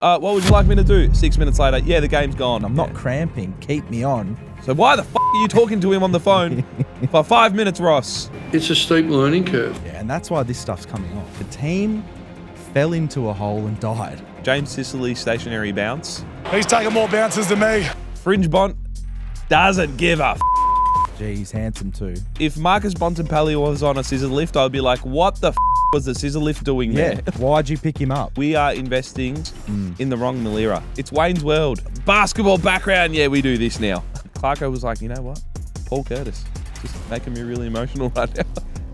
What would you like me to do? 6 minutes later, yeah, the game's gone. I'm not cramping. Keep me on. So why the fuck are you talking to him on the phone for 5 minutes, Ross? It's a steep learning curve. Yeah, and that's why this stuff's coming off. The team fell into a hole and died. James Sicily stationary bounce. He's taking more bounces than me. Fringe Bont doesn't give a f. Gee, he's handsome too. If Marcus Bontempelli was on a scissor lift, I'd be like, what the f was the scissor lift doing there? Why'd you pick him up? We are investing in the wrong Malira. It's Wayne's World. Basketball background, yeah, we do this now. Clarko was like, you know what? Paul Curtis. Just making me really emotional right now.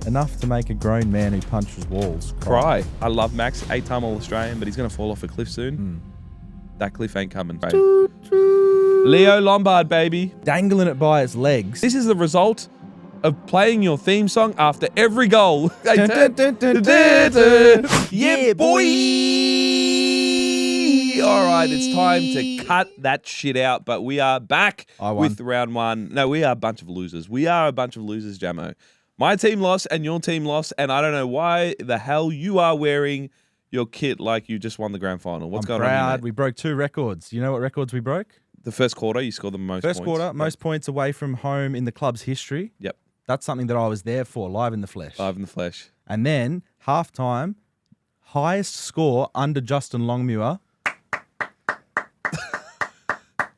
Enough to make a grown man who punches walls Cry. I love Max, 8-time All-Australian, but he's going to fall off a cliff soon. That cliff ain't coming. Leo Lombard, baby. Dangling it by its legs. This is the result of playing your theme song after every goal. Yeah, boy. All right, it's time to cut that shit out, but we are back with round one. No, we are a bunch of losers. We are a bunch of losers, Jamo. My team lost and your team lost, and I don't know why the hell you are wearing your kit like you just won the grand final. What's going on here, mate? We broke 2 records. You know what records we broke? The first quarter, you scored the most points. First quarter, most points away from home in the club's history. Yep. That's something that I was there for, live in the flesh. Live in the flesh. And then, halftime, highest score under Justin Longmuir.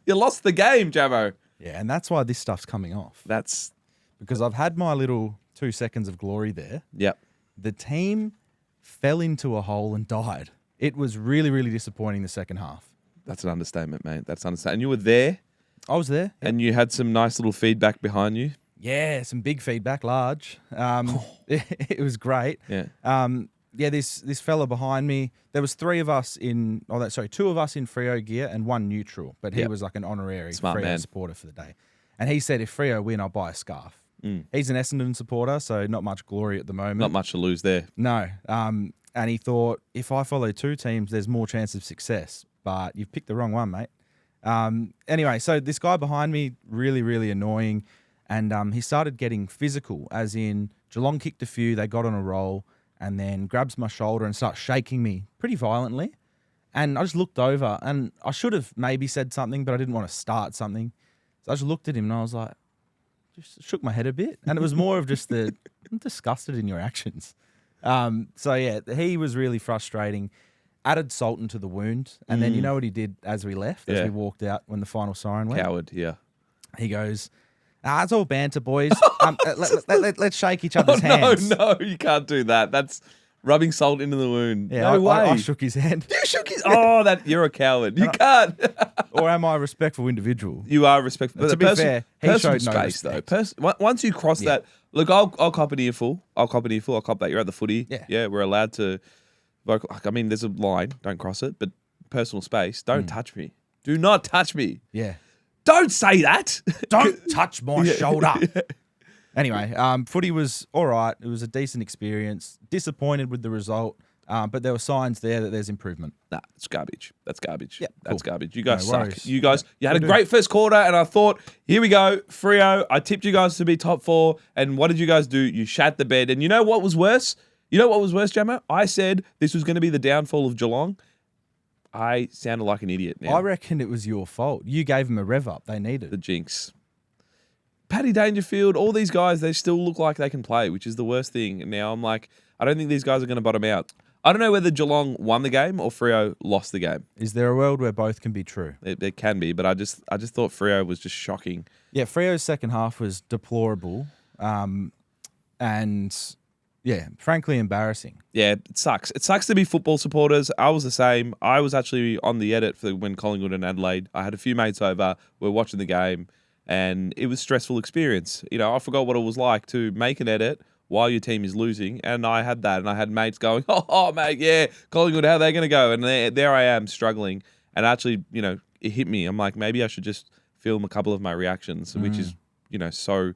You lost the game, Jamo. Yeah, and that's why this stuff's coming off. That's... Because I've had my little 2 seconds of glory there. Yep. The team fell into a hole and died. It was really, really disappointing the second half. That's an understatement, mate. That's an understatement. And you were there. I was there. Yep. And you had some nice little feedback behind you. Yeah, some big feedback, large. It was great. Yeah. This fella behind me, there was 2 of us in Freo gear and 1 neutral, but he was like an honorary Freo supporter for the day. And he said, if Freo win, I'll buy a scarf. He's an Essendon supporter, so not much glory at the moment. Not much to lose there. No. And he thought, if I follow 2 teams, there's more chance of success. But you've picked the wrong one, mate. Anyway, so this guy behind me, really, really annoying. And he started getting physical, as in Geelong kicked a few, they got on a roll, and then grabs my shoulder and starts shaking me pretty violently. And I just looked over, and I should have maybe said something, but I didn't want to start something. So I just looked at him, and I was like, just shook my head a bit. And it was more of just I'm disgusted in your actions. So yeah, he was really frustrating. Added salt into the wound. And then you know what he did as we left, as we walked out when the final siren went? Coward, yeah. He goes, it's all banter, boys. Let's shake each other's hands. No, you can't do that. That's rubbing salt into the wound. Yeah, no way. I shook his hand. You shook his... Oh, you're a coward. You can't. Or am I a respectful individual? You are respectful. But to be fair, he showed no space, respect. though. Once you cross that... Look, I'll cop an earful. I'll cop that. You're at the footy. Yeah, we're allowed to... I mean, there's a line. Don't cross it. But personal space. Don't touch me. Do not touch me. Yeah. Don't say that. Don't touch my shoulder. Yeah. Anyway, footy was all right. It was a decent experience. Disappointed with the result, but there were signs there that there's improvement. Nah, it's garbage. That's garbage. Yeah, that's garbage. You guys suck. Worries. You guys, you had a great first quarter, and I thought, here we go, Freo. I tipped you guys to be top 4, and what did you guys do? You shat the bed, and you know what was worse? Jamo? I said this was going to be the downfall of Geelong. I sounded like an idiot now. I reckon it was your fault. You gave them a rev up they needed. The jinx. Paddy Dangerfield, all these guys, they still look like they can play, which is the worst thing. Now I'm like, I don't think these guys are going to bottom out. I don't know whether Geelong won the game or Freo lost the game. Is there a world where both can be true? It can be, but I just thought Freo was just shocking. Yeah, Freo's second half was deplorable, and yeah, frankly embarrassing. Yeah, it sucks. It sucks to be football supporters. I was the same. I was actually on the edit for when Collingwood and Adelaide. I had a few mates over. We were watching the game, and it was a stressful experience. You know, I forgot what it was like to make an edit while your team is losing, and I had that, and I had mates going, oh mate, yeah, Collingwood, how are they going to go? And there I am struggling, and actually, you know, it hit me. I'm like, maybe I should just film a couple of my reactions, which is, you know, so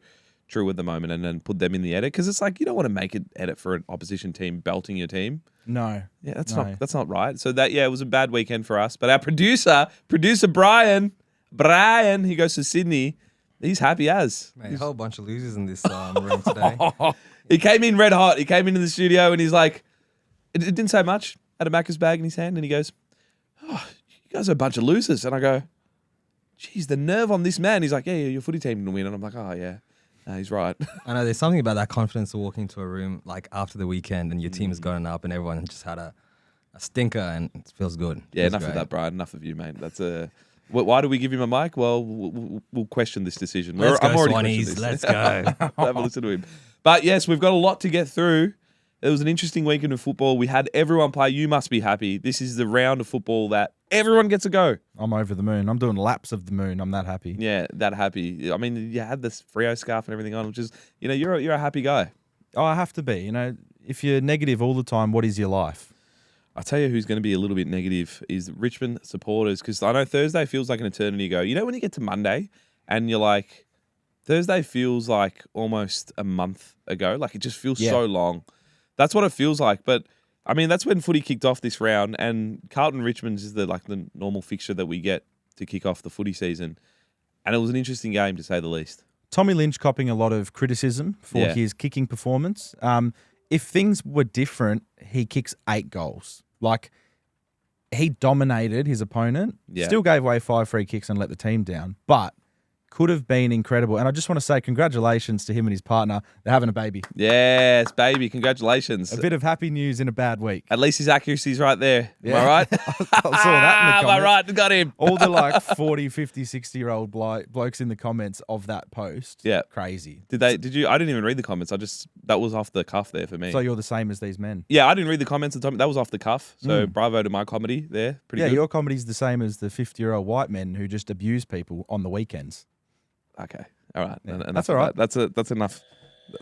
true at the moment, and then put them in the edit, because it's like, you don't want to make an edit for an opposition team belting your team. No. Yeah, that's not right. So that, yeah, it was a bad weekend for us, but our producer Brian, he goes to Sydney. He's happy as. Mate, a whole bunch of losers in this room today. He came in red hot. He came into the studio and he's like, it didn't say much. Had a Macca's bag in his hand and he goes, you guys are a bunch of losers. And I go, geez, the nerve on this man. He's like, yeah, your footy team didn't win. And I'm like, oh, yeah. No, he's right. I know there's something about that confidence of walking into a room like after the weekend and your team has gotten up and everyone just had a stinker and it feels good. Yeah, enough of that, Brian. Enough of you, mate. That's a. Why do we give him a mic? Well, we'll question this decision. Let's go, I'm already Swannies. Let's go. Have a listen to him. But yes, we've got a lot to get through. It was an interesting weekend of football. We had everyone play. You must be happy. This is the round of football that everyone gets a go. I'm over the moon. I'm doing laps of the moon. I'm that happy. Yeah, that happy. I mean, you had this Freo scarf and everything on, which is, you're a happy guy. Oh, I have to be. If you're negative all the time, what is your life? I'll tell you who's going to be a little bit negative is Richmond supporters, because I know Thursday feels like an eternity ago. When you get to Monday and you're like, Thursday feels like almost a month ago. Like it just feels so long. That's what it feels like. But I mean, that's when footy kicked off this round, and Carlton Richmond is the normal fixture that we get to kick off the footy season. And it was an interesting game to say the least. Tommy Lynch copping a lot of criticism for his kicking performance. If things were different, he kicks 8 goals. Like, he dominated his opponent, still gave away 5 free kicks and let the team down, but could have been incredible. And I just want to say congratulations to him and his partner. They're having a baby. Yes, baby. Congratulations. A bit of happy news in a bad week. At least his accuracy's right there. Am I right? I saw that in the comments. Am I right? Got him. All the 40, 50, 60-year-old blokes in the comments of that post. Yeah. Crazy. Did you? I didn't even read the comments. That was off the cuff there for me. So you're the same as these men. Yeah, I didn't read the comments. That was off the cuff. So bravo to my comedy there. Pretty good. Your comedy's the same as the 50-year-old white men who just abuse people on the weekends. Okay. All right. Yeah, that's all right. That's enough.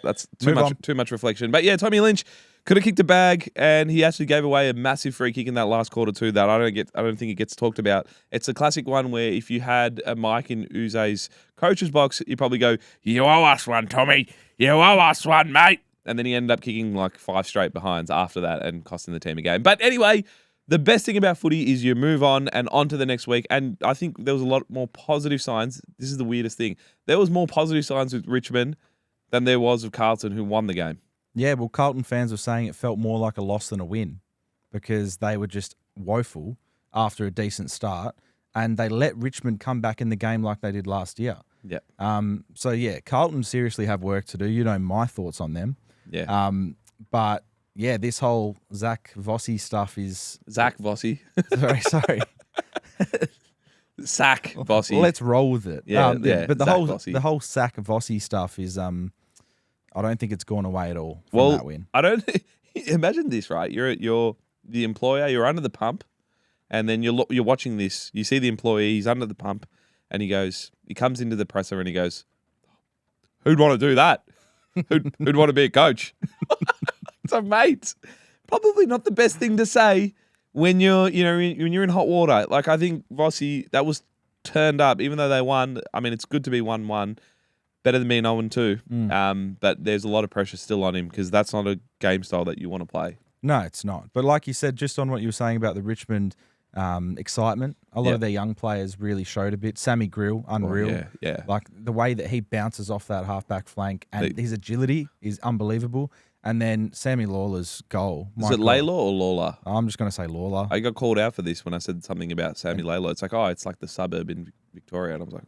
That's too much reflection. But yeah, Tommy Lynch could have kicked a bag, and he actually gave away a massive free kick in that last quarter too. That I don't think it gets talked about. It's a classic one where if you had a mic in Uze's coach's box, you probably go, "You owe us one, Tommy. You owe us one, mate." And then he ended up kicking 5 straight behinds after that and costing the team a game. But anyway, the best thing about footy is you move on and on to the next week. And I think there was a lot more positive signs. This is the weirdest thing. There was more positive signs with Richmond than there was with Carlton, who won the game. Yeah, well, Carlton fans were saying it felt more like a loss than a win because they were just woeful after a decent start, and they let Richmond come back in the game like they did last year. Yeah. So, yeah, Carlton seriously have work to do. You know my thoughts on them. Yeah. But... yeah, this whole Zach Vossi stuff is... Zach Vossi. Sorry. Sack Vossi. Well, let's roll with it. Yeah, But the Zach whole Sack Vossi stuff is... I don't think it's gone away at all from that win. I don't... Imagine this, right? You're the employer, you're under the pump, and then you're watching this. You see the employee, he's under the pump, and he comes into the presser and he goes, "Who'd want to do that? Who'd want to be a coach?" So, mate, probably not the best thing to say when you're in hot water. Like, I think Vossi, that was turned up, even though they won. I mean, it's good to be 1-1, better than being 0-2. But there's a lot of pressure still on him because that's not a game style that you want to play. No, it's not. But like you said, just on what you were saying about the Richmond excitement, a lot of their young players really showed a bit. Sammy Grill, unreal. Yeah. Like the way that he bounces off that halfback flank and his agility is unbelievable. And then Sammy Lawler's goal. Is it Layla or Lawler? I'm just going to say Lawler. I got called out for this when I said something about Sammy Layla. It's like, it's like the suburb in Victoria. And I was like,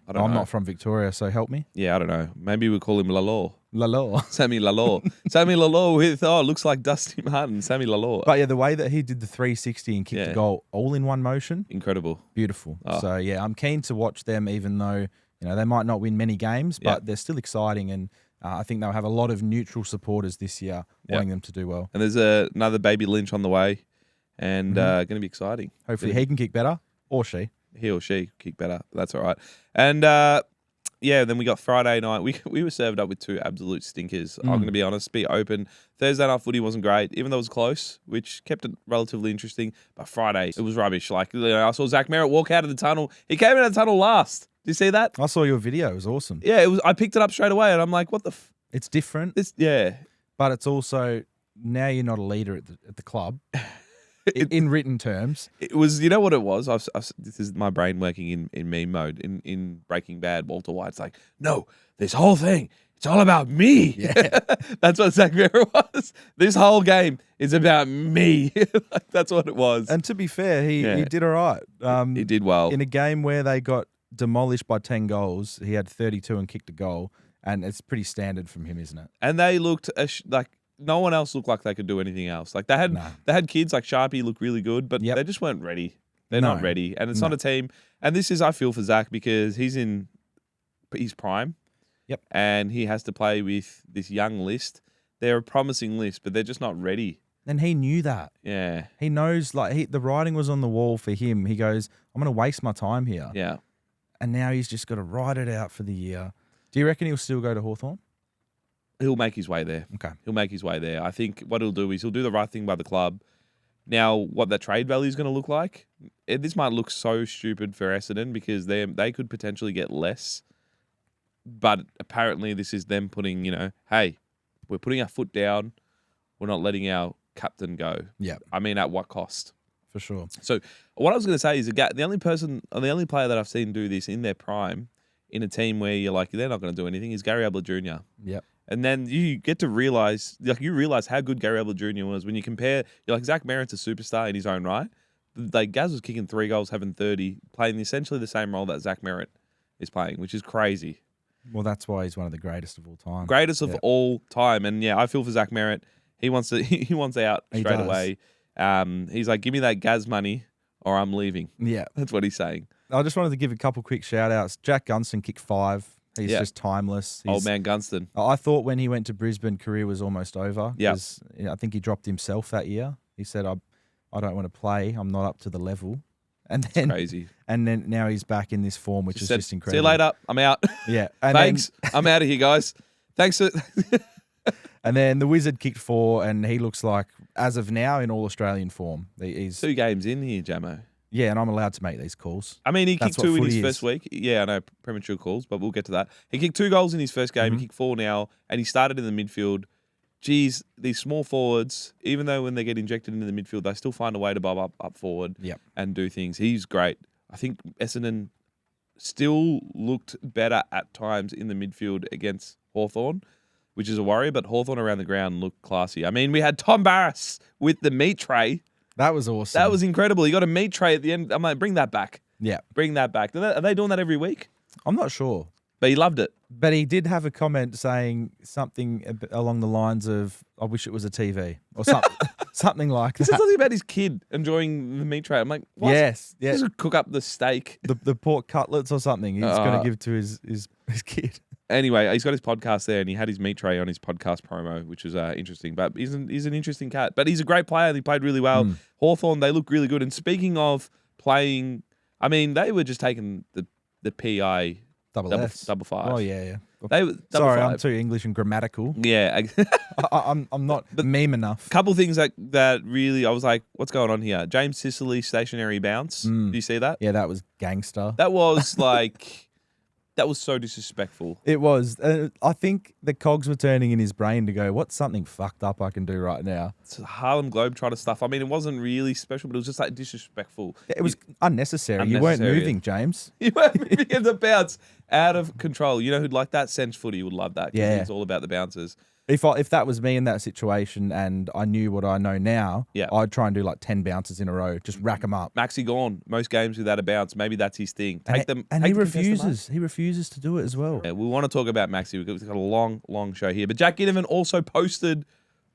I don't know. I'm not from Victoria, so help me. Yeah, I don't know. Maybe we'll call him Lalaw. Lalaw. Sammy Lalaw. Sammy Lalaw with, looks like Dusty Martin. Sammy Lalaw. But yeah, the way that he did the 360 and kicked the goal all in one motion. Incredible. Beautiful. So yeah, I'm keen to watch them even though, they might not win many games, but they're still exciting and I think they'll have a lot of neutral supporters this year wanting them to do well. And there's another baby Lynch on the way and going to be exciting. Hopefully he can kick better or she. He or she kick better. That's all right. And then we got Friday night. We were served up with 2 absolute stinkers. I'm going to be honest, be open. Thursday night footy wasn't great, even though it was close, which kept it relatively interesting. But Friday, it was rubbish. Like, I saw Zach Merritt walk out of the tunnel. He came out of the tunnel last. Did you see that? I saw your video. It was awesome. Yeah, it was. I picked it up straight away, and I'm like, "What the? It's different." Yeah, but it's also now you're not a leader at the club. in written terms. It was, you know what it was? This is my brain working in meme mode. In Breaking Bad, Walter White's like, no, this whole thing, it's all about me. Yeah. That's what Zach Merritt was. This whole game is about me. Like, that's what it was. And to be fair, he did all right. He did well. In a game where they got demolished by 10 goals, he had 32 and kicked a goal. And it's pretty standard from him, isn't it? And they looked like no one else looked like they could do anything else. Like they had kids like Sharpie look really good, but they just weren't ready. They're not ready. And it's not a team. And this is, I feel for Zach, because he's in his prime. Yep. And he has to play with this young list. They're a promising list, but they're just not ready. And he knew that. Yeah. He knows, like, the writing was on the wall for him. He goes, I'm going to waste my time here. Yeah. And now he's just got to ride it out for the year. Do you reckon he'll still go to Hawthorn? He'll make his way there. Okay. He'll make his way there. I think what he'll do is he'll do the right thing by the club. Now, what that trade value is going to look like, this might look so stupid for Essendon because they could potentially get less. But apparently this is them putting, hey, we're putting our foot down. We're not letting our captain go. Yeah. I mean, at what cost? For sure. So what I was going to say is the only player that I've seen do this in their prime in a team where you're like, they're not going to do anything is Gary Ablett Jr. Yep. And then you get to realize how good Gary Ablett Jr. was when you compare. You're like, Zach Merritt's a superstar in his own right. Like Gaz was kicking 3 goals, having 30, playing essentially the same role that Zach Merritt is playing, which is crazy. Well, that's why he's one of the greatest of all time. Greatest of all time. And yeah, I feel for Zach Merritt. He wants out straight away. He's like, give me that Gaz money or I'm leaving. Yeah. That's what he's saying. I just wanted to give a couple quick shout outs. Jack Gunston kicked 5. He's just timeless. Old man Gunston. I thought when he went to Brisbane, career was almost over. Yeah. I think he dropped himself that year. He said, I don't want to play. I'm not up to the level. And then crazy. And then now he's back in this form, which is just incredible. See you later. I'm out. Yeah. Thanks. I'm out of here, guys. Thanks. And then the Wizard kicked 4, and he looks like, as of now, in all Australian form. He's 2 games in here, Jamo. Yeah, and I'm allowed to make these calls. I mean, he kicked 2 in his first week. Yeah, I know, premature calls, but we'll get to that. He kicked 2 goals in his first game. He kicked 4 now, and he started in the midfield. Geez, these small forwards, even though when they get injected into the midfield, they still find a way to bob up forward and do things. He's great. I think Essendon still looked better at times in the midfield against Hawthorn, which is a worry, but Hawthorn around the ground looked classy. I mean, we had Tom Barras with the meat tray. That was awesome. That was incredible. He got a meat tray at the end. I'm like, bring that back. Yeah. Bring that back. Are they doing that every week? I'm not sure. But he loved it. But he did have a comment saying something along the lines of, I wish it was a TV or something, something like He that. said something about his kid enjoying the meat tray. I'm like, what? Yes. Yeah. Just cook up the steak. The pork cutlets or something he's going to give to his kid. Anyway, he's got his podcast there, and he had his meat tray on his podcast promo, which was interesting. But he's an interesting cat. But he's a great player. He played really well. Hawthorn, they look really good. And speaking of playing, I mean, they were just taking the PI double 5. Oh yeah. They were Sorry, 5. I'm too English and grammatical. Yeah, I'm not meme enough. Couple things that really I was like, what's going on here? James Sicily stationary bounce. Do you see that? Yeah, that was gangster. That was like. That was so disrespectful. It was. I think the cogs were turning in his brain to go, what's something fucked up I can do right now? It's Harlem Globetrotter stuff. I mean, it wasn't really special, but it was just like disrespectful. It was unnecessary. You weren't moving, James. You weren't moving in the bounce. Out of control. You know who'd like that? Sense Footy would love that. Yeah. It's all about the bounces. If that was me in that situation and I knew what I know now, I'd try and do like 10 bounces in a row, just rack them up. Maxi gone most games without a bounce. Maybe that's his thing. He refuses. He refuses to do it as well. Yeah, we want to talk about Maxi. We've got a long show here. But Jack Ginnivan also posted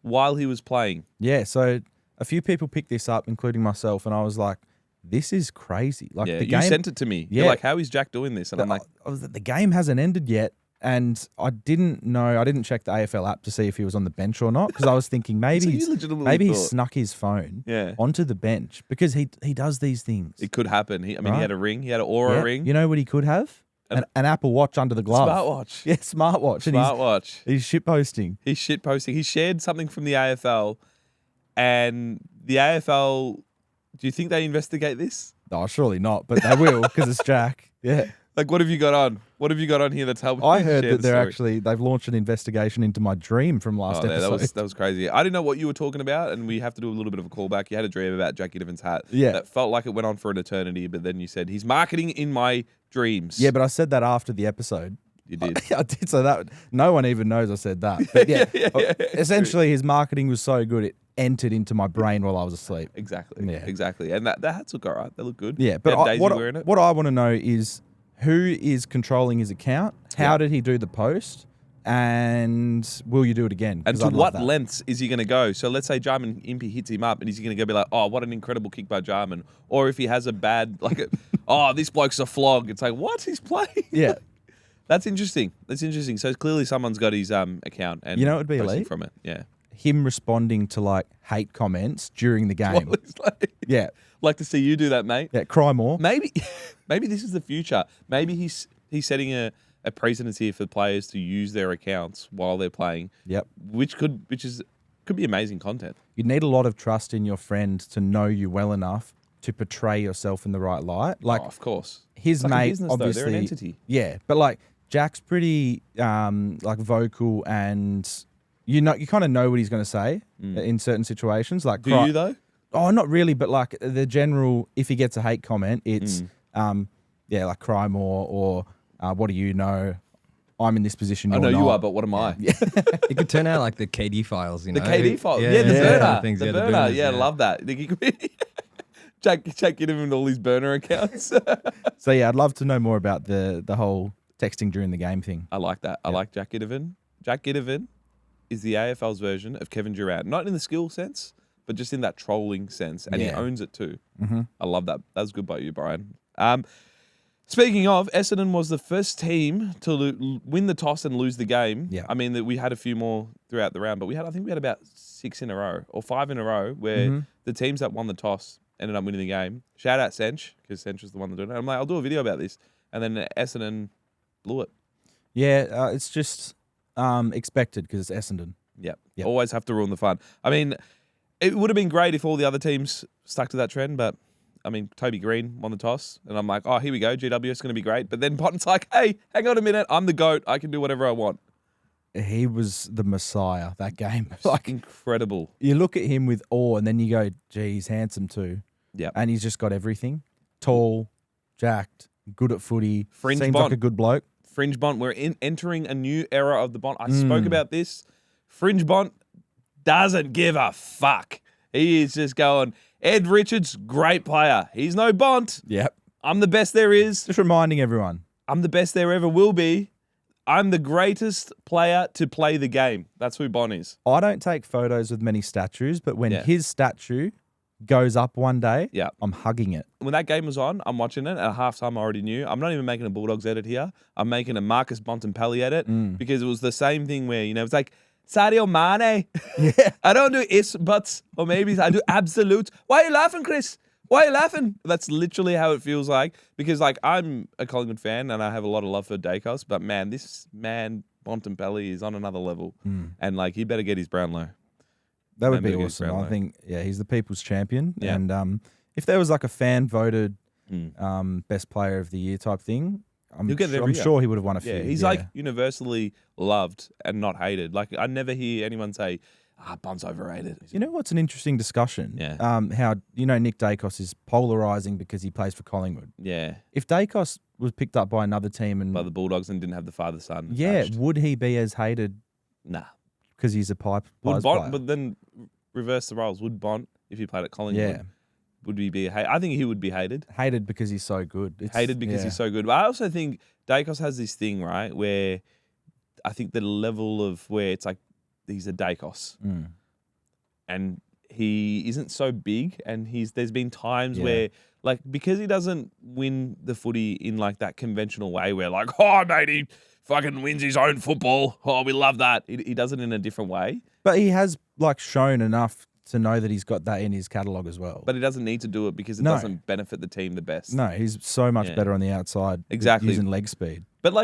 while he was playing. Yeah, so a few people picked this up, including myself, and I was like, this is crazy. Like the game, you sent it to me. Yeah. You're like, how is Jack doing this? And I'm like, the game hasn't ended yet. And I didn't know. I didn't check the AFL app to see if he was on the bench or not because I was thinking maybe he snuck his phone onto the bench because he does these things. It could happen. He had a ring. He had an Aura ring. You know what he could have? An Apple Watch under the glove. Smartwatch. Yeah, smartwatch. Smartwatch. He's shitposting. He's shitposting. He shared something from the AFL, and the AFL. Do you think they investigate this? Oh, surely not, but they will because it's Jack. Yeah. Like, what have you got on? What have you got on here that's helping? I heard share that the story? they've launched an investigation into my dream from last Oh, yeah, episode. that was crazy. I didn't know what you were talking about, and we have to do a little bit of a callback. You had a dream about Jack Ginnivan's hat. Yeah. That felt like it went on for an eternity, but then you said he's marketing in my dreams. Yeah, but I said that after the episode. You did. I did, so that no one even knows I said that. But yeah, essentially his marketing was so good it entered into my brain while I was asleep. Exactly. Yeah. Exactly. And the hats look all right. They look good. Yeah, but Daisy wearing it. what I want to know is who is controlling his account? How did he do the post? And will you do it again? And 'Cause to I'd love what that. lengths is he going to go? So let's say Jarman Impey hits him up and is he going to go be like, oh, what an incredible kick by Jarman? Or if he has a bad, oh, this bloke's a flog. It's like, what? He's playing? Yeah. That's interesting. That's interesting. So clearly someone's got his account and You know what would be posting elite? from it. Yeah. Him responding to like hate comments during the game. Well, it's Yeah. like to see you do that, mate. Yeah. Cry more. Maybe this is the future. Maybe he's setting a precedence here for players to use their accounts while they're playing. Yep. Which could be amazing content. You need a lot of trust in your friend to know you well enough to portray yourself in the right light. Like Oh, of course. his It's like a mate, business, though. obviously, They're an entity. Yeah, but like Jack's pretty like vocal, and you kind of know what he's going to say in certain situations. Like, Do you though? Oh, not really, but like the general, if he gets a hate comment, it's like cry more or what do you know? I'm in this position. I You're know you not. are, but what am I? It could turn out like the KD files, you The know? KD file. Yeah, the burner. The burner. Yeah, love that. Think he could be Jack Ginnivan with all these burner accounts. So yeah, I'd love to know more about the whole texting during the game thing. I like that. I like Jack Ginnivan. Jack Ginnivan is the AFL's version of Kevin Durant. Not in the skill sense, but just in that trolling sense. And he owns it too. Mm-hmm. I love that. That was good by you, Brian. Speaking of, Essendon was the first team to win the toss and lose the game. Yeah. I mean, we had a few more throughout the round, but I think we had about 6 in a row or 5 in a row where the teams that won the toss ended up winning the game. Shout out Sench, because Sench was the one that did it. I'm like, I'll do a video about this. And then Essendon blew it. Yeah, it's just expected because it's Essendon. Yep. Yep. Always have to ruin the fun. I mean, it would have been great if all the other teams stuck to that trend, but I mean, Toby Green won the toss, and I'm like, oh, here we go, GW, it's going to be great. But then Bont's like, hey, hang on a minute, I'm the GOAT, I can do whatever I want. He was the messiah that game. Like incredible. You look at him with awe, and then you go, gee, he's handsome too. Yeah. And he's just got everything. Tall, jacked, good at footy. Fringe seems Bont. like a good bloke. Fringe Bont, we're entering a new era of the Bont. I spoke about this. Fringe Bont doesn't give a fuck. He is just going, Ed Richards, great player. He's no Bont. Yep. I'm the best there is. Just reminding everyone. I'm the best there ever will be. I'm the greatest player to play the game. That's who Bont is. I don't take photos with many statues, but when Yeah. his statue goes up one day, Yeah. I'm hugging it. When that game was on, I'm watching it. At halftime, I already knew. I'm not even making a Bulldogs edit here. I'm making a Marcus Bontempelli edit because it was the same thing where, it's like, Sadio Mane. Yeah. I don't do ifs, buts, or maybes. I do absolutes. Why are you laughing, Chris? Why are you laughing? That's literally how it feels like. Because, I'm a Collingwood fan and I have a lot of love for Daicos. But, man, this man, Bontempelli, is on another level. And, he better get his Brownlow. That would Maybe be against awesome. I Brownlow. think, he's the people's champion. Yeah. And if there was like a fan voted best player of the year type thing, I'm He'll get it every year. sure he would have won a few. Yeah, he's universally loved and not hated. I never hear anyone say, Bont's overrated. You know what's an interesting discussion? Yeah. How Nick Daicos is polarizing because he plays for Collingwood. Yeah, If Daicos was picked up by another team and by the Bulldogs and didn't have the father-son. yeah, attached. would he be as hated Nah. because he's a pies Would player? Bont, but then reverse the roles. Would Bont, if he played at Collingwood, Yeah. would he be hated? I think he would be hated. Hated because he's so good. Hated because he's so good. But I also think Daicos has this thing, right, where I think the level of where it's like he's a Daicos. And he isn't so big, and there's been times where because he doesn't win the footy in that conventional way where oh mate, he fucking wins his own football. Oh, we love that. He does it in a different way. But he has shown enough to know that he's got that in his catalogue as well. But he doesn't need to do it because it doesn't benefit the team the best. No, he's so much better on the outside. Exactly. Using leg speed. But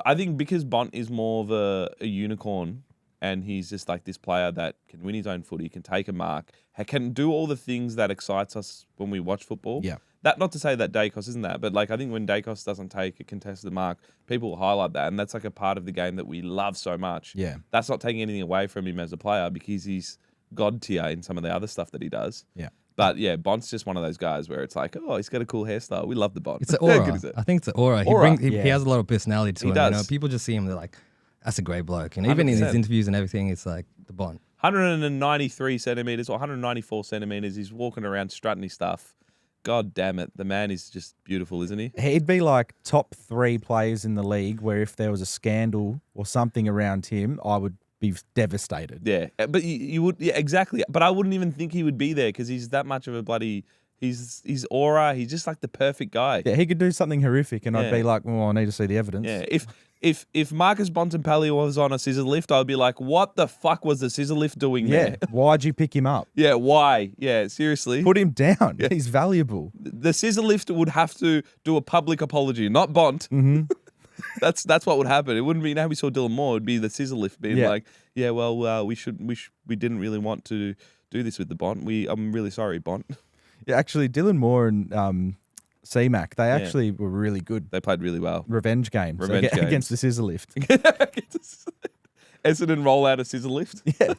I think because Bont is more of a unicorn, and he's just this player that can win his own footy, can take a mark, can do all the things that excites us when we watch football. Yeah. that. Not to say that Daicos isn't that, but like I think when Daicos doesn't take a contested mark, people will highlight that, and that's like a part of the game that we love so much. Yeah. That's not taking anything away from him as a player because he's god tier in some of the other stuff that he does. Yeah. But yeah, Bont's just one of those guys where it's like, oh, he's got a cool hairstyle. We love the Bont. It's an How aura. good is it? I think it's an aura. Aura. He has a lot of personality to He him. does. You know, people just see him, they're like, that's a great bloke. And even in 100%. his interviews and everything, it's like the Bont. 193 centimeters or 194 centimeters. He's walking around strutting his stuff. God damn it. The man is just beautiful, isn't he? He'd be like top 3 players in the league where if there was a scandal or something around him, I would be devastated. Yeah. But you would, yeah, exactly. But I wouldn't even think he would be there because he's that much of a bloody, he's aura. He's just like the perfect guy. Yeah, he could do something horrific and I'd Yeah. be like, well, I need to see the evidence. Yeah. If Marcus Bontempelli was on a scissor lift, I'd be like, what the fuck was the scissor lift doing Yeah. there? Why'd you pick him up? Yeah, why? Yeah, seriously. Put him down. He's valuable. The scissor lift would have to do a public apology, not Bont. Mm-hmm. That's what would happen. It wouldn't be how we saw Dylan Moore. It'd be the scissor lift being like, yeah, well, we didn't really want to do this with the Bont. I'm really sorry, Bont. Yeah, actually, Dylan Moore and C-Mac, they actually were really good. They played really well. Revenge games. Revenge games. Against the scissor lift. Essendon roll out a scissor lift. Yeah.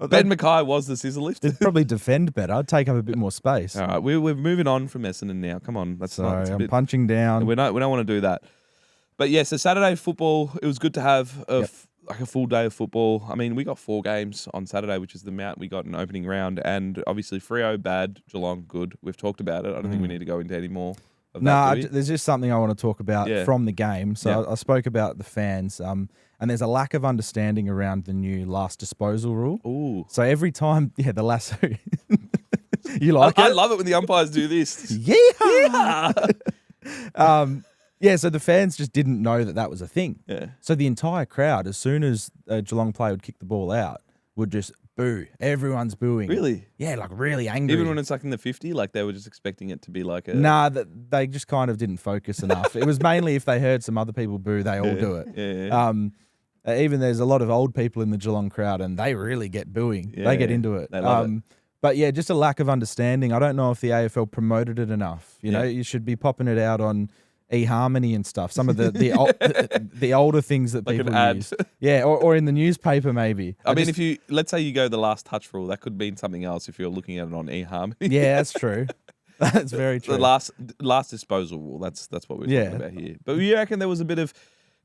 Ben Mackay was the scissor lift. They'd probably defend better. I'd take up a bit more space. All right, we're moving on from Essendon now. Come on, that's Sorry, not. I'm punching down. We don't want to do that. But yeah, so Saturday football, it was good to have like a full day of football. I mean, we got 4 games on Saturday, which is the amount we got in opening round, and obviously Freo bad, Geelong good. We've talked about it. I don't think we need to go into any more of that. do we? There's just something I want to talk about from the game. So I spoke about the fans, and there's a lack of understanding around the new last disposal rule. Ooh. So every time, the lasso. You like I it? love it when the umpires do this. Yeah. So the fans just didn't know that was a thing. Yeah. So the entire crowd, as soon as a Geelong player would kick the ball out, would just boo. Everyone's booing. Really? Yeah, like really angry. Even when it's like in the 50, like they were just expecting it to be like a... Nah, they just kind of didn't focus enough. It was mainly if they heard some other people boo, they all do it. Yeah. Even there's a lot of old people in the Geelong crowd and they really get booing. Yeah, They get into it. they love it. But yeah, just a lack of understanding. I don't know if the AFL promoted it enough. You know, you should be popping it out on eHarmony and stuff. Some of the older things that Like people an ad. use. Yeah, or in the newspaper maybe. I mean, if let's say you go the last touch rule, that could mean something else if you're looking at it on eHarmony. Yeah, that's true. That's very true. The last disposal rule. That's what we're talking about here. But you reckon there was a bit of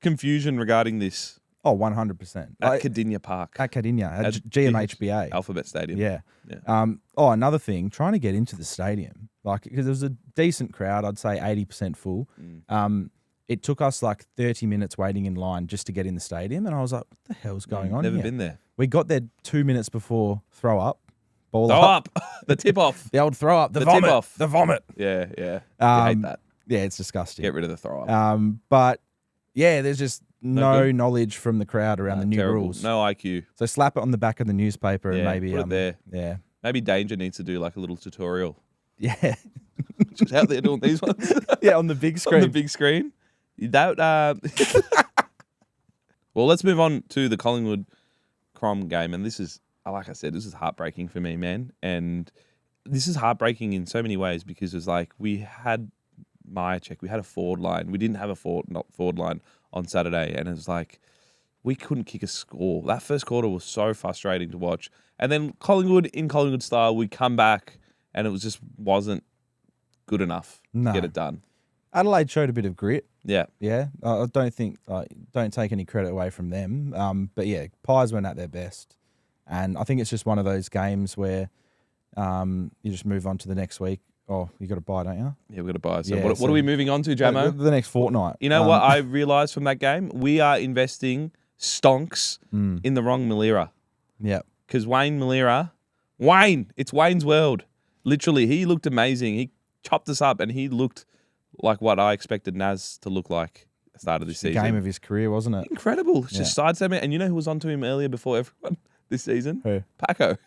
confusion regarding this Oh, 100%. at Cardinia Park, At Cardinia, at GMHBA. Alphabet Stadium. Yeah. Yeah. Another thing, trying to get into the stadium, like, because there was a decent crowd, I'd say 80% full. It took us like 30 minutes waiting in line just to get in the stadium. And I was like, what the hell's going on Never here? been there. We got there 2 minutes before throw up. Ball Throw up. The tip off. The old throw up. The The vomit. tip-off. The vomit. Yeah, yeah. I hate that. Yeah, it's disgusting. Get rid of the throw up. But yeah, there's just no good? knowledge from the crowd around the new Terrible. rules. No IQ. So slap it on the back of the newspaper and Yeah, maybe put it there. Yeah. Maybe Danger needs to do like a little tutorial. Yeah. Just out there doing these ones. Yeah, on the big On screen. the big screen. Well, let's move on to the Collingwood Crom game. And this is, like I said, this is heartbreaking for me, man. And this is heartbreaking in so many ways because it was like we had Myercheck, we had a forward line. We didn't have a forward line on Saturday. And it was like we couldn't kick a score. That first quarter was so frustrating to watch. And then Collingwood, in Collingwood style, we come back and it wasn't good enough No. to get it done. Adelaide showed a bit of grit. Yeah. Yeah, I don't think don't take any credit away from them. But yeah, Pies weren't at their best, and I think it's just one of those games where you just move on to the next week. Oh, you got to buy, don't you? Yeah, we've got to buy. So Yeah, what are we moving on to, Jamo? The next fortnight. You know what I realised from that game? We are investing stonks in the wrong Malira. Yeah. Because it's Wayne's world. Literally, he looked amazing. He chopped us up and he looked like what I expected Naz to look like at the start of this The season. game of his career, wasn't it? Incredible. It's Yeah. just sidestepping. And you know who was onto him earlier before everyone this season? Who? Paco.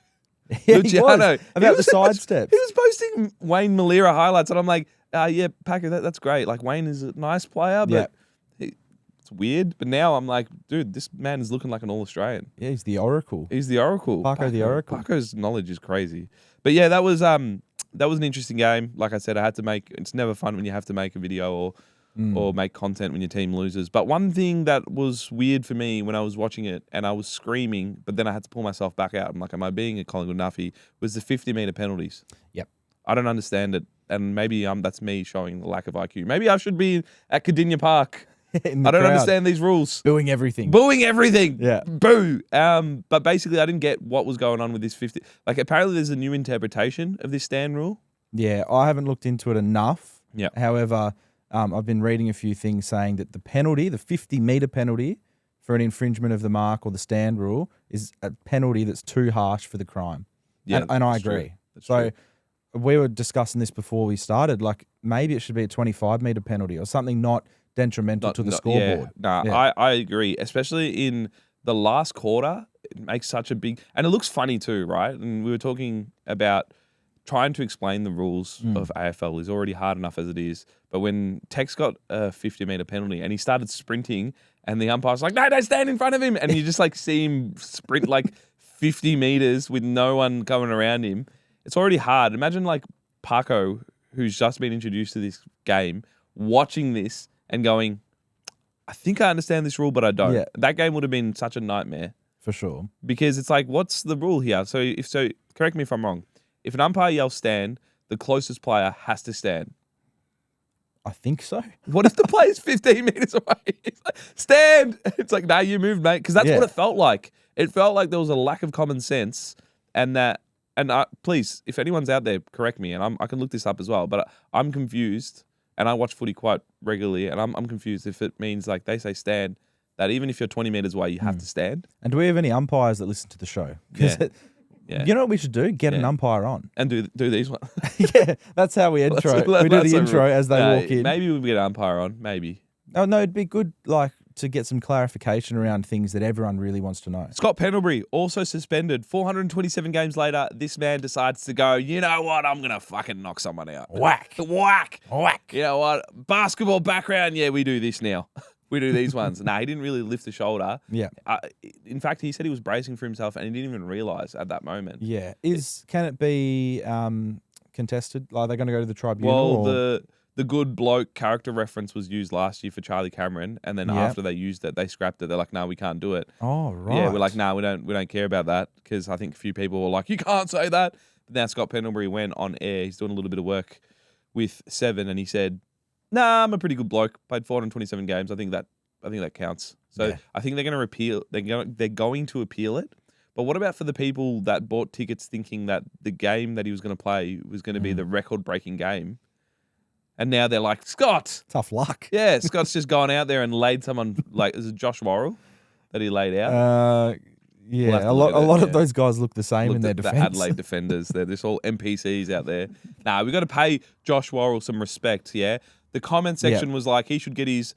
Yeah, he Luciano. was. About He the side steps. He was posting Wayne Malira highlights, and I'm like, yeah, Paco, that's great. Like, Wayne is a nice player, but it's weird. But now I'm like, dude, this man is looking like an All-Australian. Yeah, he's the Oracle. He's the Oracle. Paco the Oracle. Paco's knowledge is crazy. But yeah, that was that was an interesting game. Like I said, it's never fun when you have to make a video or make content when your team loses. But one thing that was weird for me when I was watching it and I was screaming, but then I had to pull myself back out. I'm like, am I being a Collingwood nuffy? Was the 50-metre penalties. Yep. I don't understand it. And maybe that's me showing the lack of IQ. Maybe I should be at Cardinia Park. I don't understand these rules. Booing everything. Yeah. Boo. But basically, I didn't get what was going on with this 50. Like, apparently there's a new interpretation of this stand rule. Yeah, I haven't looked into it enough. Yeah. However, I've been reading a few things saying that the penalty, the 50-metre penalty for an infringement of the mark or the stand rule is a penalty that's too harsh for the crime. Yeah, and I agree. So we were discussing this before we started. Like, maybe it should be a 25-metre penalty or something not detrimental to the scoreboard. I agree. Especially in the last quarter, it makes such a big... And it looks funny too, right? And we were talking about trying to explain the rules of AFL is already hard enough as it is. But when Tex got a 50-metre penalty and he started sprinting and the umpire's like, no, stand in front of him. And you just like see him sprint like 50 metres with no one coming around him. It's already hard. Imagine like Parko, who's just been introduced to this game, watching this and going, I think I understand this rule, but I don't. Yeah. That game would have been such a nightmare. For sure. Because it's like, what's the rule here? So correct me if I'm wrong. If an umpire yells stand, the closest player has to stand. I think so. What if the player's 15 metres away? It's like, stand! It's like, nah, you moved, mate. Because that's what it felt like. It felt like there was a lack of common sense please, if anyone's out there, correct me, and I can look this up as well, but I'm confused, and I watch footy quite regularly, and I'm confused if it means, like they say stand, that even if you're 20 metres away, you have to stand. And do we have any umpires that listen to the show? Yeah. You know what we should do? Get an umpire on. And do these ones. Yeah, that's how we intro. We do the intro as they walk in. Maybe we'll get an umpire on, maybe. Oh, no, it'd be good, like, to get some clarification around things that everyone really wants to know. Scott Pendlebury, also suspended. 427 games later, this man decides to go, you know what, I'm going to fucking knock someone out. Whack. Whack. Whack. You know what, basketball background, yeah, we do this now. We do these ones. Nah, he didn't really lift the shoulder. Yeah. In fact, he said he was bracing for himself and he didn't even realise at that moment. Yeah. Can it be contested? Like, are they going to go to the tribunal? Well, the good bloke character reference was used last year for Charlie Cameron, and then after they used it, they scrapped it. They're like, no, we can't do it. Oh, right. Yeah, we're like, no, we don't care about that, because I think a few people were like, you can't say that. But now Scott Pendlebury went on air. He's doing a little bit of work with Seven, and he said, nah, I'm a pretty good bloke. Played 427 games. I think that counts. So I think they're going to repeal. They're going to appeal it. But what about for the people that bought tickets thinking that the game that he was going to play was going to be the record-breaking game? And now they're like, Scott. Tough luck. Yeah, Scott's just gone out there and laid someone, like, is it Josh Worrell that he laid out? Yeah, a lot of those guys look the same in their defence. The Adelaide defenders, they're just all NPCs out there. Nah, we got to pay Josh Worrell some respect, yeah? The comment section was like, he should get his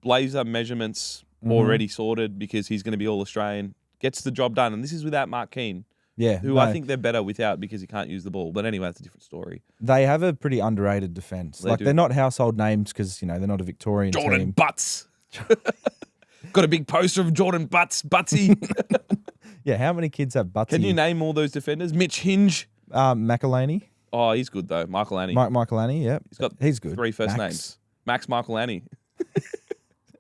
blazer measurements already sorted because he's going to be All-Australian. Gets the job done. And this is without Mark Keane. Yeah. Who I think they're better without because he can't use the ball. But anyway, that's a different story. They have a pretty underrated defence. They're not household names because, they're not a Victorian Jordan team. Butts. Got a big poster of Jordan Butts. Butsy. Yeah, how many kids have Butsy? Can you name all those defenders? Mitch Hinge. McElhaney. Oh, he's good though. Michael Annie. Michael Annie, yeah. He's good. 3 first names. Max Michael Annie.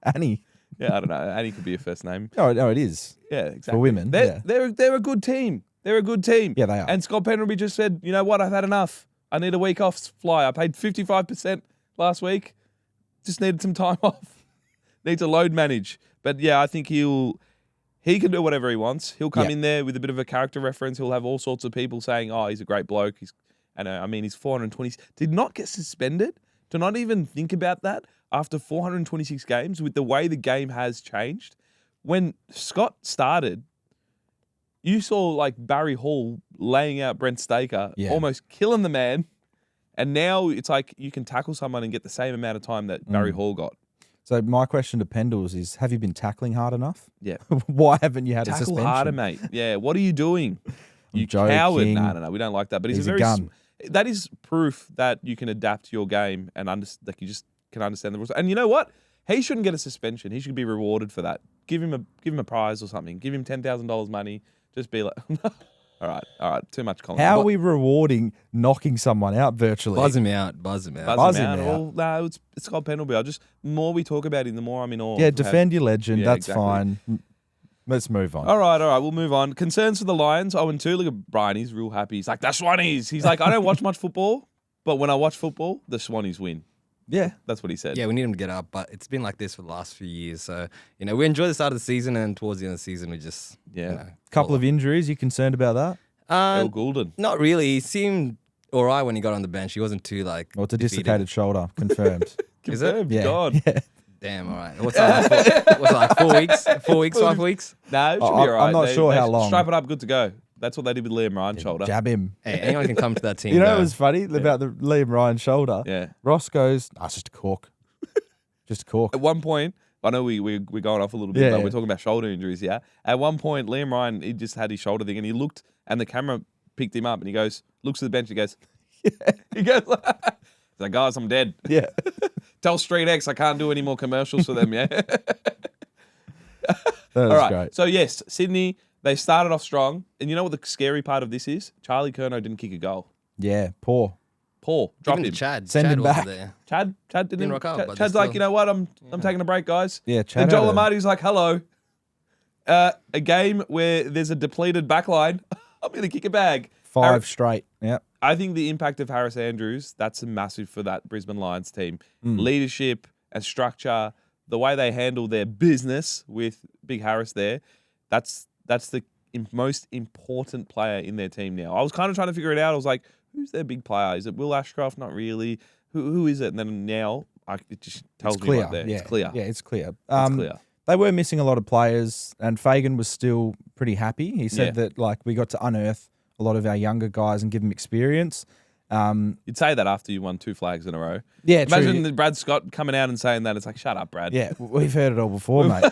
Annie. Yeah, I don't know. Annie could be a first name. Oh, no, it is. Yeah, exactly. For women. They're a good team. They're a good team. Yeah, they are. And Scott Pendlebury just said, you know what? I've had enough. I need a week off fly. I paid 55% last week. Just needed some time off. Need to load manage. But yeah, I think he can do whatever he wants. He'll come in there with a bit of a character reference. He'll have all sorts of people saying, oh, he's a great bloke. He's 420. Did not get suspended. To not even think about that after 426 games with the way the game has changed. When Scott started, you saw like Barry Hall laying out Brent Staker, almost killing the man. And now it's like you can tackle someone and get the same amount of time that Barry Hall got. So my question to Pendles is, have you been tackling hard enough? Yeah. Why haven't you had a Tackle suspension? harder, mate. Yeah. What are you doing? You joking. coward. No. We don't like that. But He's a gun. That is proof that you can adapt your game and you just can understand the rules. And you know what? He shouldn't get a suspension. He should be rewarded for that. Give him a prize or something. Give him $10,000 money. Just be like, All right. Too much Collingwood. How are we rewarding knocking someone out virtually? Buzz him out. Buzz him out. Buzz him out. out. Well, no, it's called Pendlebury. The more we talk about him, the more I'm in awe. Yeah, of how- defend your legend. Yeah, That's exactly. fine. Let's move on. All right. We'll move on. Concerns for the Lions. 0-2. Look at Brian. He's real happy. He's like, the Swannies. He's like, I don't watch much football, but when I watch football, the Swannies win. Yeah. That's what he said. Yeah, we need him to get up, but it's been like this for the last few years. So, we enjoy the start of the season, and towards the end of the season, we just, Couple of injuries. You concerned about that? El Goulden. Not really. He seemed all right when he got on the bench. He wasn't too, Well, it's a defeated. dislocated shoulder. Confirmed. Is it? Confirmed. Yeah. God. Yeah. Damn, all right. What's that, like 4 weeks? 4 weeks, 5 weeks? No, it should be I'm all right. not sure how long. Strap it up, good to go. That's what they did with Liam Ryan's shoulder. Jab him. Hey, anyone can come to that team. You know though. what was funny about the Liam Ryan shoulder? Yeah. Ross goes, it's just a cork. Just a cork. At one point, I know we're going off a little bit, Yeah, but yeah. we're talking about shoulder injuries, yeah? At one point, Liam Ryan, he just had his shoulder thing, and he looked, and the camera picked him up, and he goes, looks at the bench, and he goes, he goes, he's like, guys, I'm dead. Yeah. Tell Street X I can't do any more commercials for them, yeah? That was All right. great. So, yes, Sydney, they started off strong. And you know what the scary part of this is? Charlie Curnow didn't kick a goal. Yeah. Poor. Paul, drop Even him. to Chad. Send Chad him wasn't back. there. Chad didn't rock up, but Chad's they're like, still- you know what? I'm taking a break, guys. Yeah, Chad And Joel had a- Amati's like, hello. A game where there's a depleted backline. I'm going to kick a bag. 5 straight. Yep. I think the impact of Harris Andrews, that's massive for that Brisbane Lions team. Leadership and structure, the way they handle their business with Big Harris there, that's the most important player in their team now. I was kind of trying to figure it out. I was like, who's their big player? Is it Will Ashcroft? Not really. Who is it? And then now it just tells It's me clear. right there. Yeah. It's clear. Yeah, it's clear. It's clear. They were missing a lot of players, and Fagan was still pretty happy. He said Yeah. that we got to unearth a lot of our younger guys and give them experience. You'd say that after you won 2 flags in a row. Yeah, true. Imagine Brad Scott coming out and saying that. It's like, shut up, Brad. Yeah, we've heard it all before, mate.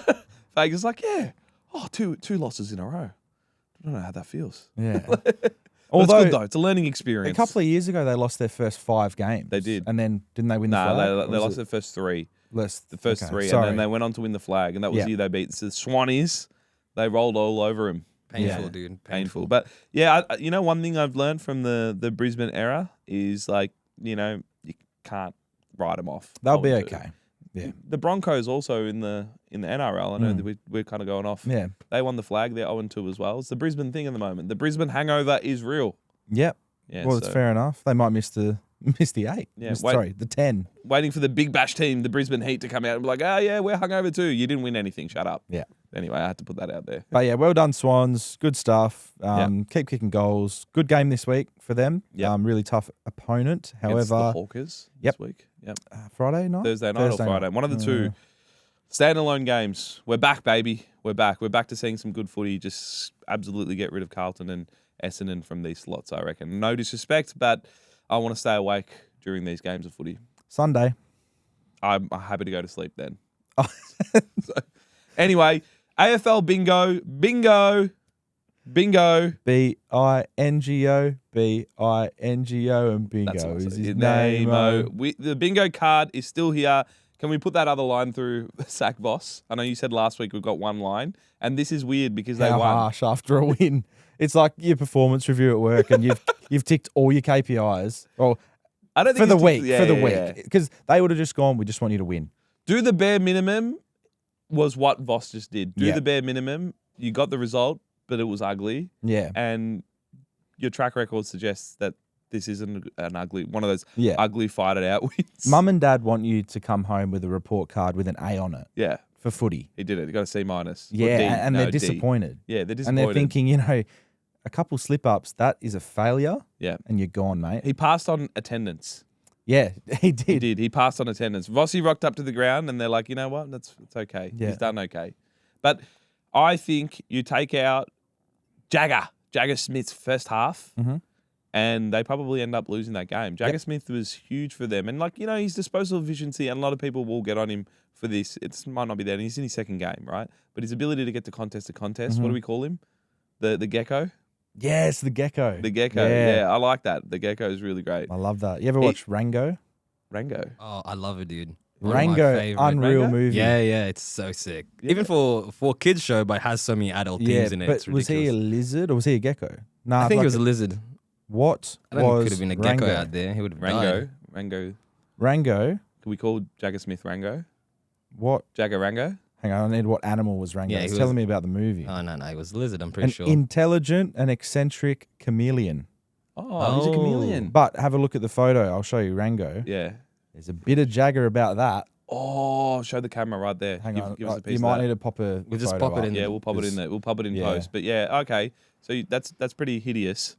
Fagan's like, yeah. Oh, two losses in a row. I don't know how that feels. Yeah. But it's Although good, though. It's a learning a experience. couple of years ago, they lost their first 5 games. They did. And then didn't they win the Nah, flag? they Or was lost it their first 3. the First 3, and then they went on to win the flag, and that was Yeah. the year they beat the Swannies. They rolled all over him. Painful, Yeah. dude. Painful. But yeah, one thing I've learned from the Brisbane era is you can't write them off. They'll be 0-2. okay. Yeah. The Broncos also in the NRL. I know that we're kind of going off. Yeah. They won the flag. They're 0-2 as well. It's the Brisbane thing at the moment. The Brisbane hangover is real. Yep. Yeah, Well, it's so fair enough. They might miss the 8. Yeah, Sorry, the 10. waiting for the Big Bash team, the Brisbane Heat, to come out and be like, oh, yeah, we're hungover too. You didn't win anything. Shut up. Yeah. Anyway, I had to put that out there. But yeah, well done, Swans. Good stuff. Yeah. Keep kicking goals. Good game this week for them. Yeah. Really tough opponent. Against the However, Hawkers Yep. this week. Yep. Friday night? Thursday night or Friday. One of the two. Standalone games. We're back, baby. We're back. We're back to seeing some good footy. Just absolutely get rid of Carlton and Essendon from these slots, I reckon. No disrespect, but I want to stay awake during these games of footy. Sunday. I'm happy to go to sleep then. So, anyway, AFL Bingo. Bingo. Bingo. Bingo. Bingo. And Bingo That's is awesome. his name. name. The bingo card is still here. Can we put that other line through Sack Boss? I know you said last week we've got one line, and this is weird because they How won. harsh after a win. It's like your performance review at work, and you've ticked all your KPIs. Or I don't for think the it's week. yeah, For the yeah, week. yeah. Because they would have just gone, we just want you to win. Do the bare minimum was what Voss just did. Do Yeah. the bare minimum. You got the result, but it was ugly, Yeah. and your track record suggests that this isn't an ugly one of those Yeah. ugly fight it out wins. Mum and Dad want you to come home with a report card with an A on it Yeah, for footy. he did it. He got a C minus. Yeah, Or D. and No, they're D. disappointed. Yeah, they're And disappointed. they're thinking, a couple slip-ups, that is a failure, yeah, and you're gone, mate. he passed on attendance. Yeah, he did. He did. He passed on attendance. Vossi rocked up to the ground, and they're like, you know what? It's okay. Yeah. He's done okay. But I think you take out Jagger Smith's first half, Mhm. and they probably end up losing that game. Jagger Smith was huge for them, and his disposal efficiency, and a lot of people will get on him for this. It might not be that, and he's in his second game, right? But his ability to get to contest to contest, what do we call him? The gecko. Yes, the gecko. The gecko. Yeah, I like that. The gecko is really great. I love that. You ever watch Rango? Rango. Oh, I love it, dude. One of my Rango, favorite. unreal Rango? movie. Yeah, it's so sick. Even for a kids show, but it has so many adult themes in it. but It's was he a ridiculous. lizard or was he a gecko? Nah, I think like it was a lizard. What I don't think it was could have been a Rango? gecko out there. He would have Rango. died. Rango. Rango. Can we call Jagger Smith Rango? What? Jagger Rango? Hang on, I need what animal was Rango. Yeah, He's he telling was- me about the movie. Oh, no, it was a lizard, I'm An pretty sure. intelligent and eccentric chameleon. Oh, he's a Oh. chameleon. But have a look at the photo. I'll show you Rango. Yeah. There's a bit of Jagger about that. Oh, show the camera right there. Hang on. Give us a piece You of might that. need to pop a We'll just photo pop it up. in. Yeah, we'll pop it in there. We'll pop it in Yeah. post. But yeah, okay. So that's pretty hideous.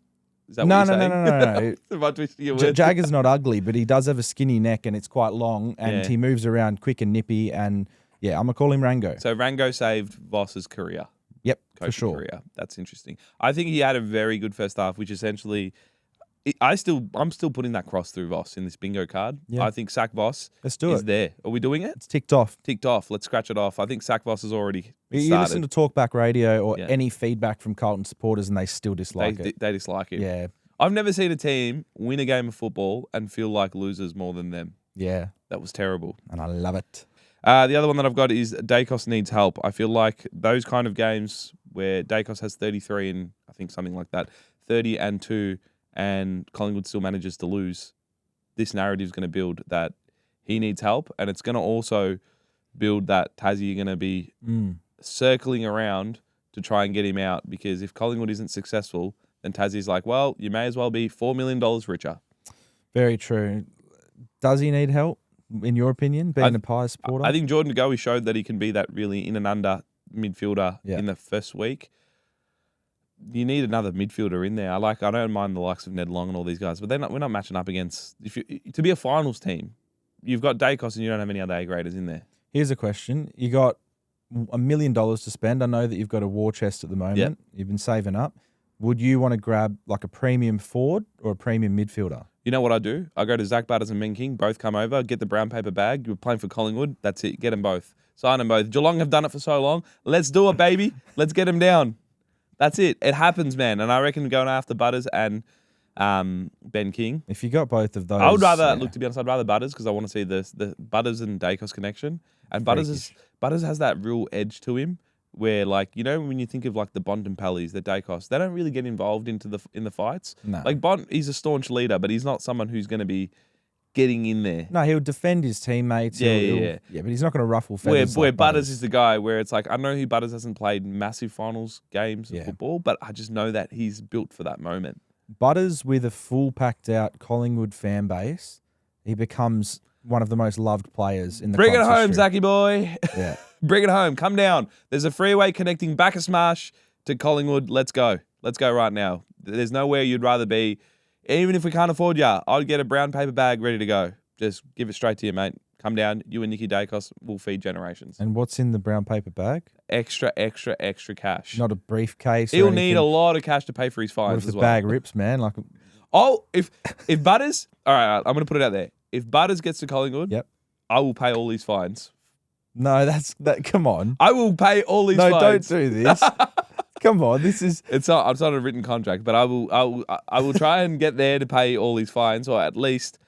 Is that No, what no, you're no, saying? no, no, no. Am I twisting your J- words? Jagger's not ugly, but he does have a skinny neck and it's quite long and Yeah. he moves around quick and nippy. And yeah, I'm going to call him Rango. So Rango saved Voss's career. Yep, for Coaching sure. career. That's interesting. I think he had a very good first half, which essentially, I'm still putting that cross through Voss in this bingo card. Yeah. I think Sack Voss Let's do is it. there. Are we doing it? It's ticked off. Ticked off. Let's scratch it off. I think Sack Voss has already You started. listen to Talkback Radio or Yeah. any feedback from Carlton supporters and they still dislike it. They dislike it. Yeah, I've never seen a team win a game of football and feel like losers more than them. yeah. That was terrible. And I love it. The other one that I've got is Daicos needs help. I feel like those kind of games where Daicos has 33 and I think something like that, 30 and 2, and Collingwood still manages to lose, this narrative is going to build that he needs help, and it's going to also build that Tassie are going to be circling around to try and get him out, because if Collingwood isn't successful, then Tassie's like, well, you may as well be $4 million richer. Very true. Does he need help, in your opinion, being a Pies supporter? I think Jordan De Goey showed that he can be that really in and under midfielder Yeah. in the first week. You need another midfielder in there. I don't mind the likes of Ned Long and all these guys, but we're not matching up against. To be a finals team, you've got Daicos and you don't have any other A graders in there. Here's a question. You got $1 million to spend. I know that you've got a war chest at the moment. Yep. You've been saving up. Would you want to grab like a premium forward or a premium midfielder? You know what I do? I go to Zach Butters and Men King, both come over, get the brown paper bag. You're playing for Collingwood. That's it. Get them both. Sign them both. Geelong have done it for so long. Let's do it, baby. Let's get them down. That's it. It happens, man. And I reckon going after Butters and Ben King. If you got both of those, I would rather, yeah. look, to be honest, I'd rather Butters because I want to see the Butters and Daicos connection. And Butters has that real edge to him where, like, you know, when you think of like the Bontempellis, the Daicos, they don't really get involved in the fights. No. Like Bont, he's a staunch leader, but he's not someone who's going to be getting in there. No, he'll defend his teammates. Yeah, He'll- yeah. Yeah, but he's not going to ruffle Where feathers. like Butters is the guy where it's like, I know Butters hasn't played massive finals games of Yeah. football, but I just know that he's built for that moment. Butters with a full packed out Collingwood fan base, he becomes one of the most loved players in the Bring it club's home, history. Zachy boy. Yeah. Bring it home. Come down. There's a freeway connecting Bacchus Marsh to Collingwood. Let's go. Let's go right now. There's nowhere you'd rather be. Even if we can't afford ya, I'd get a brown paper bag ready to go. Just give it straight to you, mate. Come down. You and Nicky Daicos will feed generations. And what's in the brown paper bag? Extra cash. Not a briefcase. He'll or need anything. a lot of cash to pay for his What fines if as the well. bag rips, man? Like, Oh, if Butters, all right, I'm going to put it out there. If Butters gets to Collingwood, Yep. I will pay all his fines. no, that. Come on. I will pay all his No, fines. don't do this. Come on, this is. It's not a written contract, but I will try and get there to pay all his fines, or at least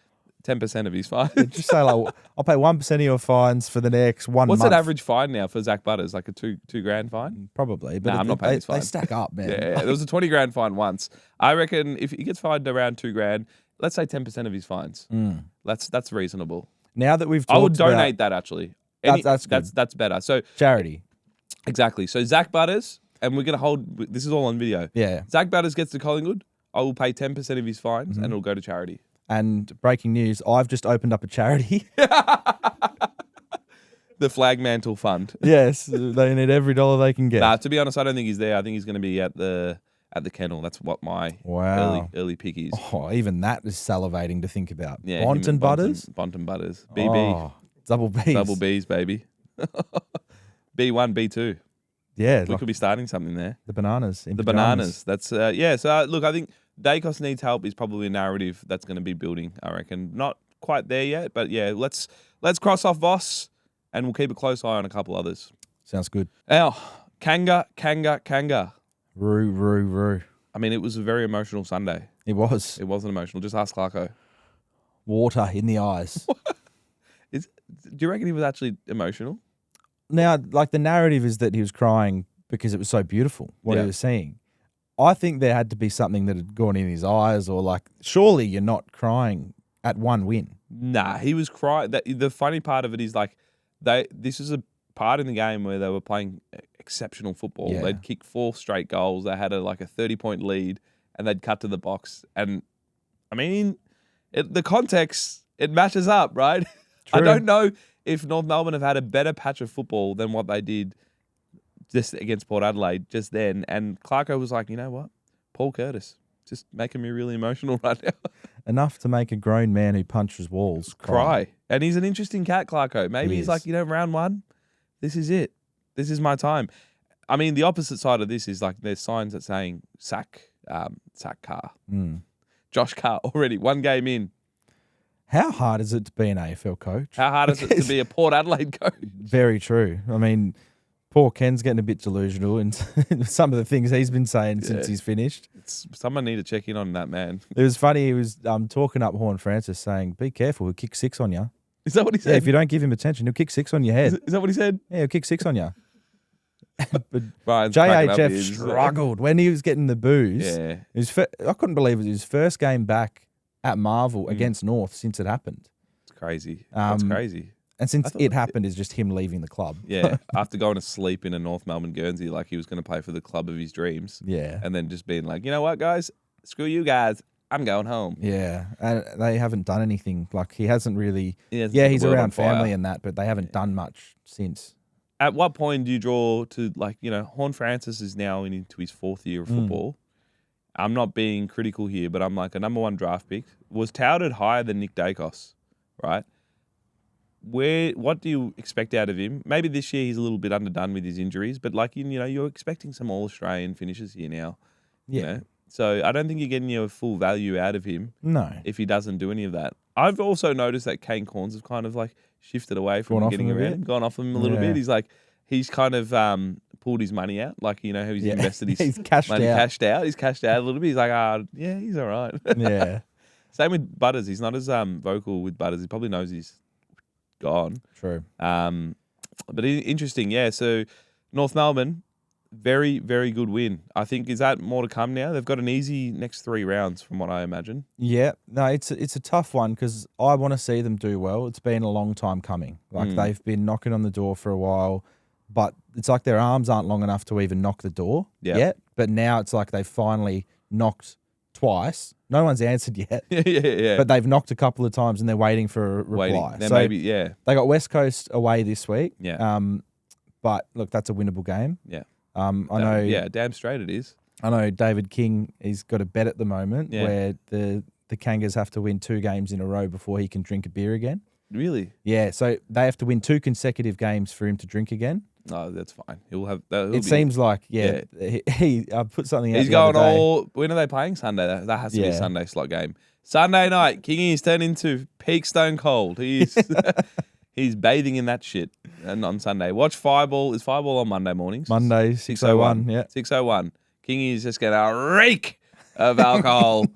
10% of his fines. Just say like, I'll pay 1% of your fines for the next 1 What's month. that average fine now for Zach Butters? Like a two grand fine? Probably, but Nah, I'm not paying his they fine. stack up, man. Yeah, there was a 20 grand fine once. I reckon if he gets fined around 2 grand, let's say 10% of his fines. That's reasonable. Now that we've I would talked about donate that actually. That's good. That's better. So charity, exactly. So Zach Butters, and we're gonna hold. This is all on video. yeah. Zach Butters gets to Collingwood. I will pay 10% of his fines, Mm-hmm. and it'll go to charity. And breaking news, I've just opened up a charity. The Flag Mantle Fund. Yes, they need every dollar they can get. Nah, to be honest, I don't think he's there. I think he's going to be at the kennel. That's what my Wow. early pick is. Oh, even that is salivating to think about. Yeah, Bont him and Butters, Bont and Butters. BB, Oh, double B's. double B's, baby. B1, B2. Yeah, We like could be starting something there. the bananas. in The pajamas. bananas. That's yeah. So look, I think Daicos needs help is probably a narrative that's going to be building. I reckon not quite there yet, but yeah, let's cross off Voss, and we'll keep a close eye on a couple others. Sounds good. Now, Kanga. Roo. I mean, it was a very emotional Sunday. It was It wasn't emotional. Just ask Clarko. water in the eyes. Do you reckon he was actually emotional? Now, like the narrative is that he was crying because it was so beautiful what he was seeing. I think there had to be something that had gone in his eyes, or like, surely you're not crying at one win. Nah, he was crying. The funny part of it is like this is a part in the game where they were playing exceptional football. Yeah. They'd kick 4 straight goals. They had a 30-point lead, and they'd cut to the box. And I mean, the context, it matches up, right? I True. don't know if North Melbourne have had a better patch of football than what they did just against Port Adelaide just then. And Clarko was like, you know what? Paul Curtis, just making me really emotional right now. Enough to make a grown man who punches walls Cry. And he's an interesting cat, Clarko. Maybe he's like, round 1, this is it. This is my time. I mean, the opposite side of this is like there's signs that saying sack Carr. Josh Carr already 1 game in. How hard is it to be an AFL coach? How hard is it to be a Port Adelaide coach? Very true. I mean, poor Ken's getting a bit delusional in some of the things he's been saying since he's finished. Someone need to check in on that man. It was funny. He was talking up Horn Francis saying, be careful, he'll kick 6 on you. Is that what he said? Yeah, if you don't give him attention, he'll kick 6 on your head. Is that what he said? Yeah, he'll kick 6 on you. But Brian's cracking up JHF here. struggled when he was getting the boos. Yeah. I couldn't believe it was his first game back at Marvel against North since it happened. It's crazy. That's crazy. And since it happened, is just him leaving the club. Yeah. After going to sleep in a North Melbourne Guernsey like he was going to play for the club of his dreams. Yeah. And then just being like, you know what, guys? Screw you guys. I'm going home. Yeah. And they haven't done anything. Like, he hasn't really... He's he's around family and that, but they haven't done much since. At what point do you draw to, Horn Francis is now into his 4th year of football. I'm not being critical here, but I'm like a number 1 draft pick. Was touted higher than Nick Daicos, right? What do you expect out of him? Maybe this year he's a little bit underdone with his injuries, but you're expecting some All-Australian finishes here now. Yeah. You know? So I don't think you're getting your full value out of him. No. If he doesn't do any of that. I've also noticed that Kane Corns have kind of shifted away from getting around, gone off him a little bit. He's kind of pulled his money out, how he's invested his he's cashed money out. He's cashed out a little bit. He's like, he's all right. Yeah. Same with Butters. He's not as vocal with Butters. He probably knows he's gone. True. But interesting, yeah. So North Melbourne, very, very good win. I think, is that more to come now? They've got an easy next 3 rounds from what I imagine. Yeah. No, it's a tough one because I want to see them do well. It's been a long time coming. They've been knocking on the door for a while, but it's like their arms aren't long enough to even knock the door yet. But now it's like they've finally knocked twice. No one's answered yet. Yeah. But they've knocked a couple of times and they're waiting for a reply. Then so maybe, they got West Coast away this week. Yeah. But look, that's a winnable game. Yeah. I know. Yeah, damn straight it is. I know David King, he's got a bet at the moment where the Kangas have to win 2 games in a row before he can drink a beer again. Really? Yeah, so they have to win 2 consecutive games for him to drink again. No, that's fine. He'll have. Seems like, he put something out. He's going all. When are they playing? Sunday. That has to be a Sunday slot game. Sunday night, Kingy is turned into peak stone cold. He's he's bathing in that shit. And on Sunday, watch Fireball. Is Fireball on Monday mornings? Monday, 6:01. Yeah, 6:01. Kingy is just going to reek of alcohol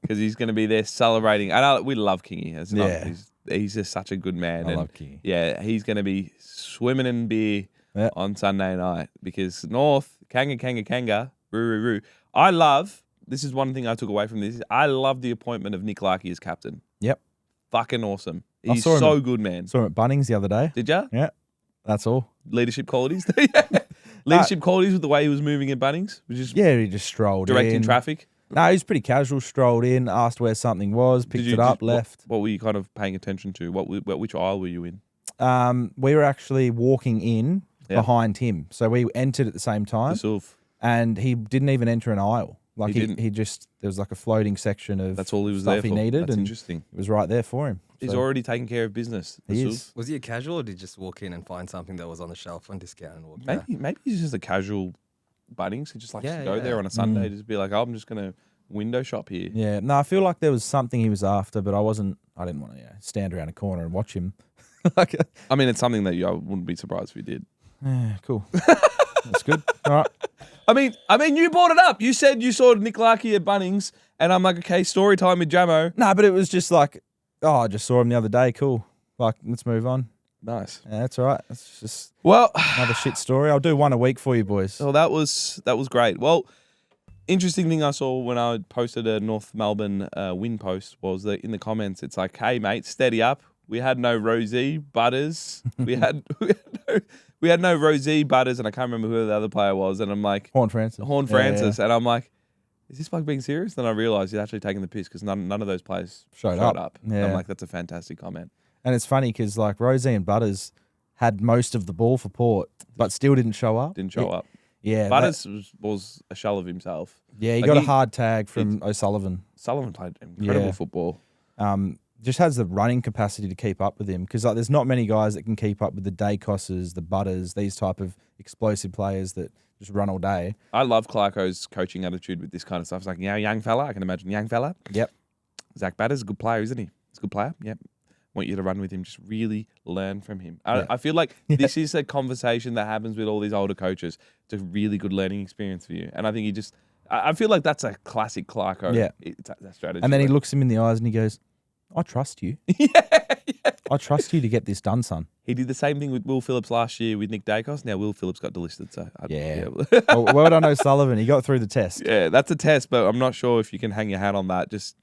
because he's going to be there celebrating. I know we love Kingy. He's just such a good man. I love Kingy. Yeah, he's going to be swimming in beer on Sunday night because North, Kanga, roo. I love, this is one thing I took away from this, I love the appointment of Nick Larkey as captain. Yep. Fucking awesome. He's so good, man. Saw him at Bunnings the other day. Did ya? Yeah, that's all. Leadership qualities? Leadership qualities with the way he was moving at Bunnings? He just strolled directing in. traffic? No, he was pretty casual, strolled in, asked where something was, picked it up, left. What were you kind of paying attention to? Which aisle were you in? We were actually walking in behind him. So we entered at the same time. And he didn't even enter an aisle. Like he just, there was like a floating section of that's all he was stuff there for. He needed. That's and interesting. It was right there for him. He's already taking care of business. He is. Was he a casual or did he just walk in and find something that was on the shelf on discount and walk Maybe he's just a casual Bunnings. He just likes to go there on a Sunday. Just be like, I'm just going to window shop here. Yeah. No, I feel like there was something he was after, but I didn't want to stand around a corner and watch him. I mean, it's something that I wouldn't be surprised if he did. Yeah, cool. That's good. All right. I mean, you brought it up. You said you saw Nick Larkey at Bunnings, and I'm like, okay, story time with Jamo. No, but it was just like, I just saw him the other day. Cool. Like, let's move on. Nice. Yeah, that's all right. It's just Well, another shit story. I'll do one a week for you, boys. well, that was great. Well, interesting thing I saw when I posted a North Melbourne win post was that in the comments it's like, "Hey mate, steady up. We had no Rosie Butters. We had no Rosie Butters, and I can't remember who the other player was." And I'm like, Horn Francis. Francis, and I'm like, is this bloke being serious? Then I realised he's actually taking the piss because none of those players showed up. Yeah. I'm like, that's a fantastic comment. And it's funny because like Rosie and Butters had most of the ball for Port, but still didn't show up. Didn't show up. Yeah, Butters was a shell of himself. Yeah, he Like got a hard tag from O'Sullivan. Sullivan played incredible football. Just has the running capacity to keep up with him because like there's not many guys that can keep up with the Daicoses, the Butters, these type of explosive players that just run all day. I love Clarko's coaching attitude with this kind of stuff. It's like, young fella. I can imagine young fella. Yep. Zach Butters, a good player, isn't he? He's a good player. Yep. Want you to run with him. Just really learn from him. I feel like this is a conversation that happens with all these older coaches. It's a really good learning experience for you. And I think I feel like that's a classic Clarko that strategy. And then he looks him in the eyes and he goes, I trust you. I trust you to get this done, son. He did the same thing with Will Phillips last year with Nick Daicos. Now Will Phillips got delisted. So Well done, O'Sullivan. He got through the test. Yeah, that's a test, but I'm not sure if you can hang your hat on that. Just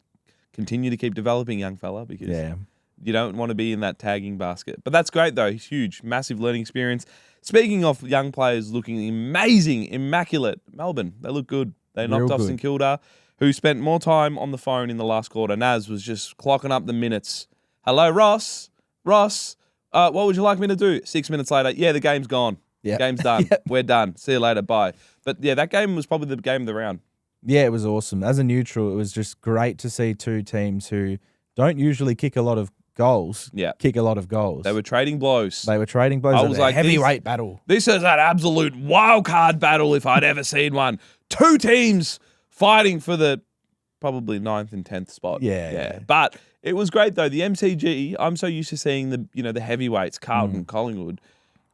continue to keep developing, young fella, because you don't want to be in that tagging basket. But that's great, though. He's huge. Massive learning experience. Speaking of young players looking amazing, immaculate, Melbourne, they look good. They knocked off St Kilda, who spent more time on the phone in the last quarter. Naz was just clocking up the minutes. Hello, Ross. Ross, what would you like me to do? 6 minutes later, the game's gone. Yep. Game's done. We're done. See you later. Bye. But that game was probably the game of the round. Yeah, it was awesome. As a neutral, it was just great to see two teams who don't usually kick a lot of goals, kick a lot of goals. They were trading blows. I was like, heavyweight battle. This is an absolute wild card battle if I'd ever seen one. Two teams fighting for the probably 9th and 10th spot. Yeah. But it was great though. The MCG, I'm so used to seeing the heavyweights, Carlton, Collingwood,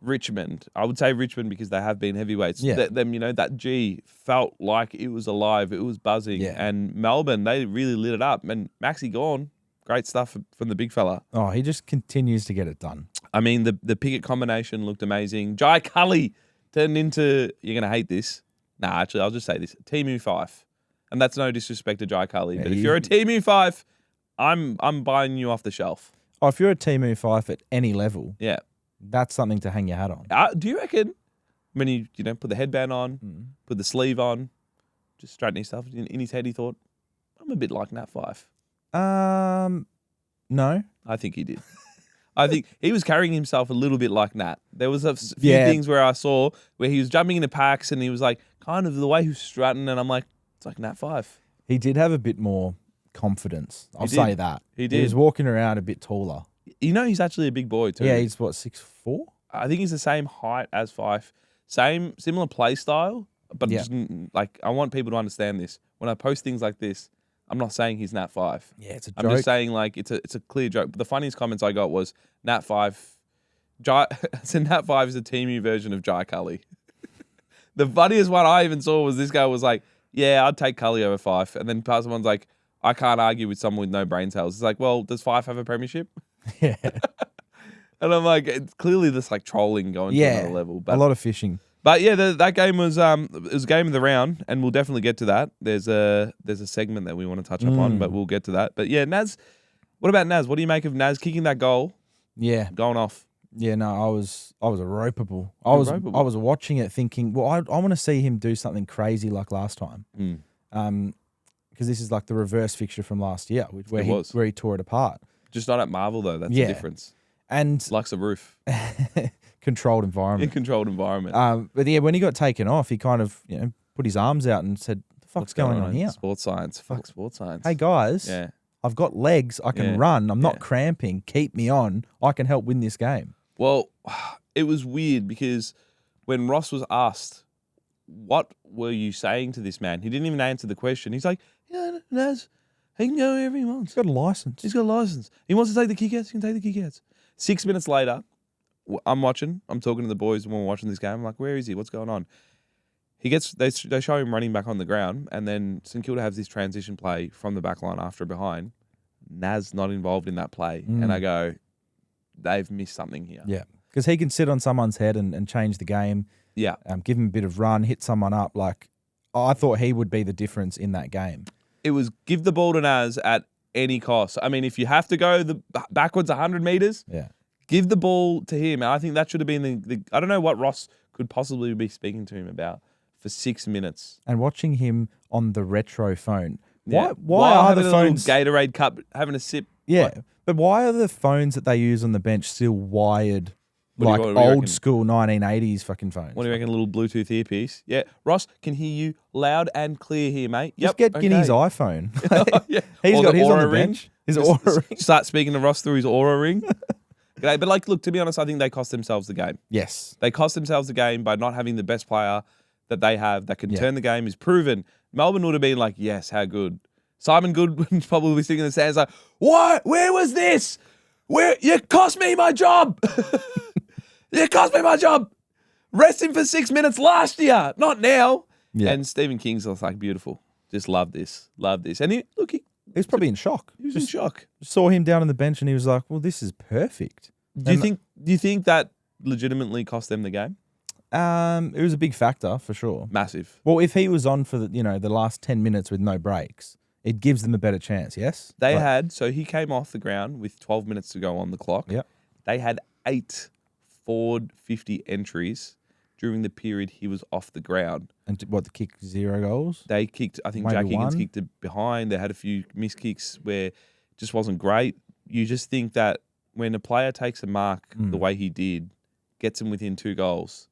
Richmond. I would say Richmond because they have been heavyweights. Yeah. That G felt like it was alive. It was buzzing. Yeah. And Melbourne, they really lit it up. And Maxi Gawn, great stuff from the big fella. Oh, he just continues to get it done. I mean, the Pickett combination looked amazing. Jai Cully turned into, you're going to hate this. Nah, actually, I'll just say this. Timu Fife. And that's no disrespect to Jai Cully. But if you're a Timu Fife, I'm buying you off the shelf. Oh, if you're a Timu Fife at any level, Yeah. that's something to hang your hat on. Do you reckon when he, put the headband on, put the sleeve on, just straighten his stuff, in his head he thought, I'm a bit like Nat Fife? No. I think he did. I think he was carrying himself a little bit like Nat. There was a few things where I saw where he was jumping into packs and he was like, kind of the way he was strutting, and I'm like, it's like Nat Fife. He did have a bit more confidence. I'll say that. He did. He was walking around a bit taller. He's actually a big boy too. Yeah, he's what, 6'4"? I think he's the same height as Fife. Similar play style, but just, I want people to understand this. When I post things like this, I'm not saying he's Nat Fife. Yeah, it's a joke. I'm just saying it's a clear joke. But the funniest comments I got was Nat Fife. So Nat Fife is a Timu version of Jai Cully. The funniest one I even saw was this guy was like, yeah, I'd take Cully over Fife. And then someone's like, I can't argue with someone with no brain cells. It's like, well, does Fife have a premiership? Yeah. And I'm like, it's clearly this trolling going to another level. But a lot of fishing. But yeah, that game was it was game of the round, and we'll definitely get to that. There's a segment that we want to touch upon, but we'll get to that. But yeah, Naz, what about Naz? What do you make of Naz kicking that goal? Yeah, going off. Yeah, no, I was a ropeable. I was watching it thinking, well, I want to see him do something crazy like last time. Because this is like the reverse fixture from last year, where he tore it apart. Just not at Marvel though. That's the difference. And likes a roof. Controlled environment. In controlled environment. But yeah, when he got taken off, he kind of put his arms out and said, "The fuck's going on here?" Sports science. Fuck sports science. Hey guys, I've got legs. I can run. I'm not cramping. Keep me on. I can help win this game. Well, it was weird because when Ross was asked, "What were you saying to this man?" He didn't even answer the question. He's like, "Yeah, Naz, he can go wherever he wants. He's got a license. He's got a license. He wants to take the kickouts. He can take the kickouts." 6 minutes later, I'm watching. I'm talking to the boys when we're watching this game. I'm like, where is he? What's going on? They show him running back on the ground, and then St Kilda has this transition play from the back line after behind. Naz not involved in that play. And I go, they've missed something here. Yeah, because he can sit on someone's head and change the game. Yeah. Give him a bit of run, hit someone up. Like, I thought he would be the difference in that game. It was give the ball to Naz at any cost. I mean, if you have to go backwards 100 metres, give the ball to him. And I think that should have been the I don't know what Ross could possibly be speaking to him about for 6 minutes. And watching him on the retro phone. Yeah. Why are the phones... Gatorade cup having a sip? Yeah, but why are the phones that they use on the bench still wired What like do you old reckon? school 1980s fucking phones? What do you reckon? A little Bluetooth earpiece? Yeah. Ross, can hear you loud and clear here, mate. Just get Guinea's iPhone. Yeah. He's Or got the his on Aura the ring. bench. His Just Aura ring. Start speaking to Ross through his Aura ring. G'day. But like, look, to be honest, I think they cost themselves the game. Yes. They cost themselves the game by not having the best player that they have that can turn the game. Is proven. Melbourne would have been like, yes, how good. Simon Goodwin's probably sitting in the stands like, what? Where was this? Where you cost me my job? You cost me my job. Rest him for 6 minutes last year, not now. Yeah. And Stephen King's just like, beautiful. Just love this. Love this. And he was probably in shock. he was in shock. Saw him down on the bench and he was like, well, this is perfect. Do you think that legitimately cost them the game? It was a big factor for sure. Massive. Well, if he was on for the last 10 minutes with no breaks, it gives them a better chance, yes? So he came off the ground with 12 minutes to go on the clock. Yep. They had 8 forward 50 entries during the period he was off the ground. And the kick 0 goals? They kicked, I think Maybe Jack Higgins one? kicked it behind. They had a few missed kicks where it just wasn't great. You just think that when a player takes a mark the way he did, gets him within 2 goals,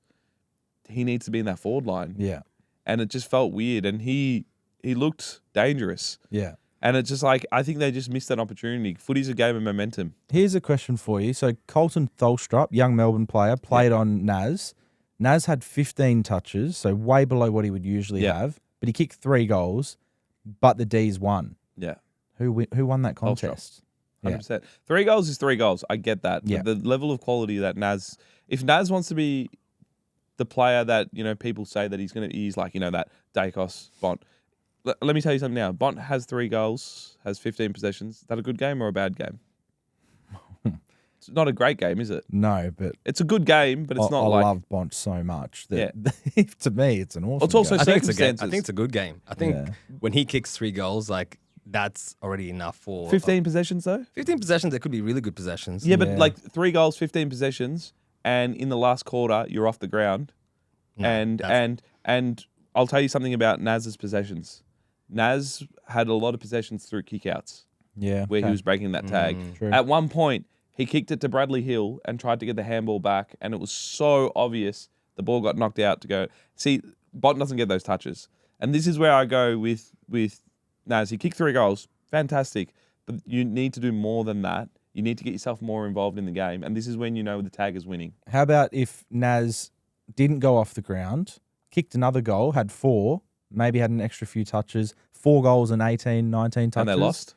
he needs to be in that forward line. Yeah. And it just felt weird. And he looked dangerous. Yeah. And it's just like, I think they just missed that opportunity. Footy's a game of momentum. Here's a question for you. So Colton Tholstrup, young Melbourne player, played on Naz. Naz had 15 touches, so way below what he would usually have. But he kicked 3 goals, but the D's won. Yeah. Who won that contest? 100%. 3 goals is 3 goals. I get that. Yeah. But the level of quality that Naz, if Naz wants to be the player that, people say that he's like, that Daicos, Bont. Let me tell you something now. Bont has 3 goals, has 15 possessions. Is that a good game or a bad game? It's not a great game, is it? No, but It's a good game, but it's not I like... love Bont so much that to me it's an awesome It's also game. I think it's circumstances. a good game. I think when he kicks 3 goals, like that's already enough for 15 possessions, though? 15 possessions. They could be really good possessions. Yeah, but like 3 goals, 15 possessions, and in the last quarter, you're off the ground. No, And I'll tell you something about Naz's possessions. Naz had a lot of possessions through kickouts where he was breaking that tag. True. At one point, he kicked it to Bradley Hill and tried to get the handball back, and it was so obvious the ball got knocked out to go. See, Bont doesn't get those touches. And this is where I go with Naz. He kicked 3 goals. Fantastic. But you need to do more than that. You need to get yourself more involved in the game. And this is when the tag is winning. How about if Naz didn't go off the ground, kicked another goal, had 4, maybe had an extra few touches, 4 goals and 18, 19 touches. And they lost?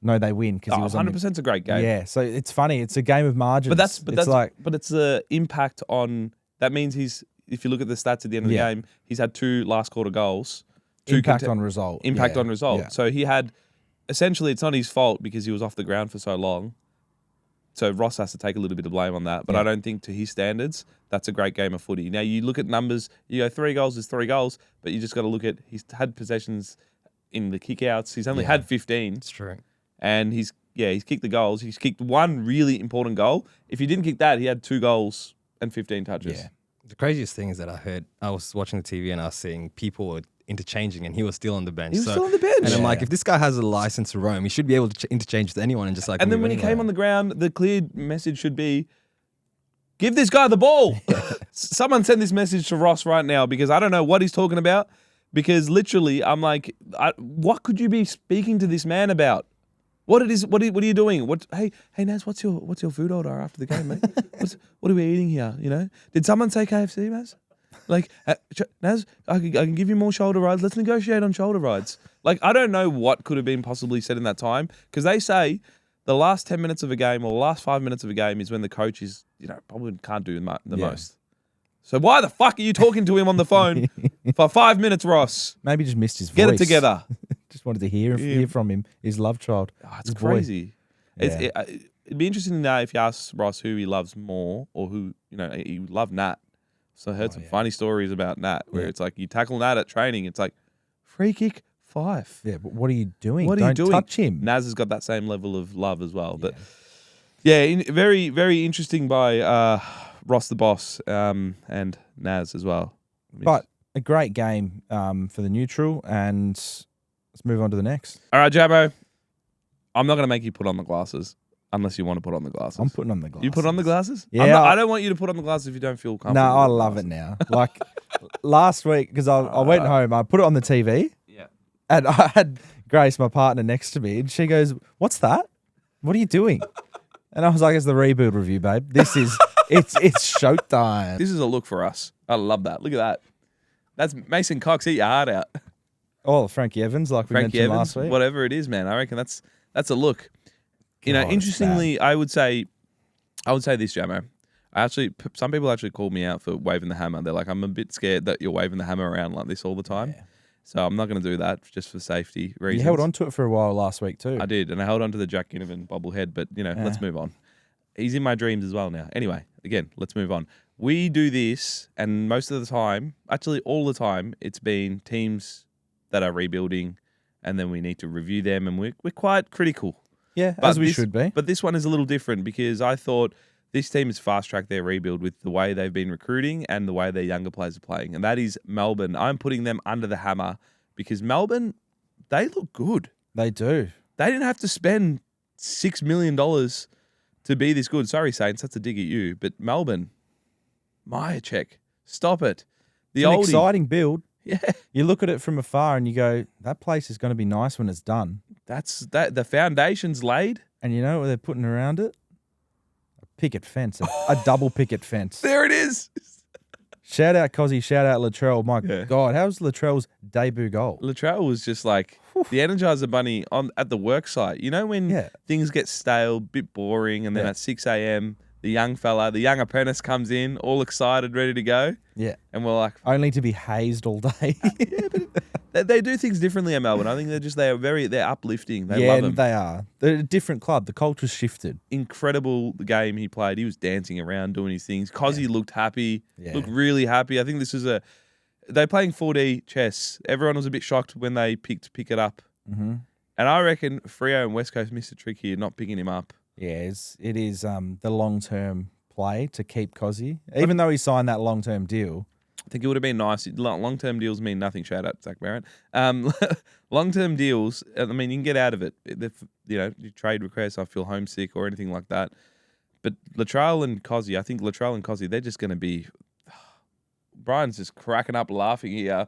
No, they win because he was 100% is a great game. Yeah, so it's funny. It's a game of margins. But it's the impact on. That means if you look at the stats at the end of the game, he's had 2 last quarter goals. Impact on result. Impact on result. Yeah. So he had, essentially, it's not his fault because he was off the ground for so long. So Ross has to take a little bit of blame on that. But I don't think to his standards, that's a great game of footy. Now, you look at numbers, you go 3 goals is 3 goals, but you just got to look at, he's had possessions in the kickouts. He's only had 15. It's true. And he's kicked the goals. He's kicked 1 really important goal. If he didn't kick that, he had 2 goals and 15 touches. Yeah. The craziest thing is that I was watching the TV and I was seeing people interchanging and he was still on the bench. He was still on the bench. And I'm like, if this guy has a license to roam, he should be able to interchange with anyone and just like. And then move when he anywhere. came on the ground, the clear message should be, give this guy the ball. Someone send this message to Ross right now because I don't know what he's talking about. Because literally, I'm like, what could you be speaking to this man about? What are you doing? Hey Naz, what's your food order after the game, mate? What are we eating here? Did someone say KFC, Naz? Like, Naz, I can give you more shoulder rides. Let's negotiate on shoulder rides. Like, I don't know what could have been possibly said in that time because they say the last 10 minutes of a game or the last 5 minutes of a game is when the coach is, probably can't do the most. So why the fuck are you talking to him on the phone for 5 minutes, Ross? Maybe just missed his voice. Get it together. Just wanted to hear from him, his love child. Oh, it's his boy. crazy. Yeah. it'd be interesting to know if you ask Ross who he loves more or who, he loved Nat. So I heard some funny stories about Nat where it's like you tackle Nat at training, it's like free kick 5. Yeah, but what are you doing? What are you doing? Don't touch him. Naz has got that same level of love as well. But very, very interesting by Ross the Boss and Naz as well. But a great game for the neutral, and let's move on to the next. All right, Jamo. I'm not going to make you put on the glasses unless you want to put on the glasses. I'm putting on the glasses. You put on the glasses? Yeah. I don't want you to put on the glasses if you don't feel comfortable. No, I love it now. Like last week, because I went home, I put it on the TV. Yeah. And I had Grace, my partner, next to me, and she goes, "What's that? What are you doing?" And I was like, "It's the rebuild review, babe. This is it's showtime." This is a look for us. I love that. Look at that. That's Mason Cox. Eat your heart out. Oh, Frankie Evans, like we Frankie mentioned Evans, last week. whatever it is, man. I reckon that's a look. God, Interestingly, I would say this, Jamo. Some people actually called me out for waving the hammer. They're like, I'm a bit scared that you're waving the hammer around like this all the time. Yeah. So I'm not going to do that just for safety reasons. You held on to it for a while last week too. I did, and I held on to the Jack Ginnivan bobblehead, but, let's move on. He's in my dreams as well now. Anyway, again, let's move on. We do this, and most of the time, actually all the time, it's been teams that are rebuilding, and then we need to review them, and we're quite critical. Yeah, But as we this- should be. But this one is a little different because I thought this team has fast-tracked their rebuild with the way they've been recruiting and the way their younger players are playing, and that is Melbourne. I'm putting them under the hammer because Melbourne, they look good. They do. They didn't have to spend $6 million to be this good. Sorry, Saints, that's a dig at you. But Melbourne, Maya check. Stop it. It's an exciting build. Yeah. You look at it from afar and you go, that place is going to be nice when it's done. The foundation's laid. And you know what they're putting around it? A picket fence, a double picket fence. There it is. Shout out Cozzy, shout out Latrell. My Yeah. God, how's Latrell's debut goal? Latrell was just like the Energizer Bunny at the work site. You know when things get stale, bit boring, and then at 6 a.m., the young apprentice comes in, all excited, ready to go. Yeah. And we're like, Only to be hazed all day. they do things differently at Melbourne. I think they're uplifting. They love them. They are. They're a different club. The culture's shifted. Incredible game he played. He was dancing around, doing his things. Cozzy looked happy, Yeah. looked really happy. I think this is they're playing 4D chess. Everyone was a bit shocked when they pick it up. Mm-hmm. And I reckon Freo and West Coast missed a trick here, not picking him up. Yeah, it is the long-term play to keep Cozzy. Even though he signed that long-term deal. I think it would have been nice. Long-term deals mean nothing. Shout out Zach Merritt. Long-term deals, I mean, you can get out of it. If, you trade requests, I feel homesick or anything like that. But Latrell and Cozzy, I think Latrell and Cozzy, they're just going to be... Brian's just cracking up laughing here.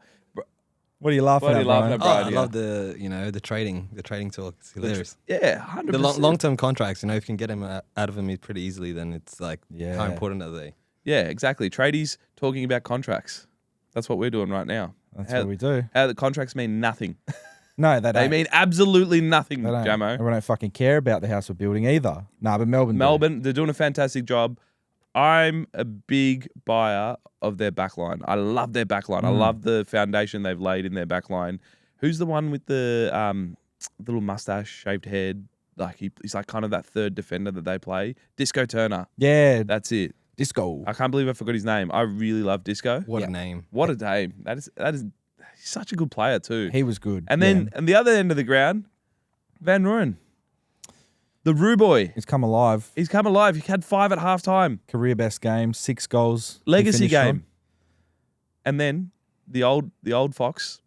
What are you laughing at, Brian? Brian? I love the trading talk. It's hilarious. Yeah, 100%. The long-term contracts, if you can get him out of him pretty easily, then it's like, Yeah. how important are they? Yeah, exactly. Tradies talking about contracts. That's what we're doing right now. That's what we do. How the contracts mean nothing. No, they don't. They mean absolutely nothing, They don't. Jamo. And we don't fucking care about the house we're building either. Nah, but Melbourne. They're doing a fantastic job. I'm a big buyer of their backline. I love their backline. I love the foundation they've laid in their backline. Who's the one with the little mustache, shaved head? Like he's like kind of that third defender that they play. Disco Turner. Yeah, That's it. Disco. I can't believe I forgot his name. I really love Disco. What a name. What a name. That is he's such a good player too. He was good. And then and the other end of the ground, Van Rooyen. The Roo boy. He's come alive. He's come alive. He had 5 at halftime. Career best game, 6 goals. he Legacy finished game. on. And then the old fox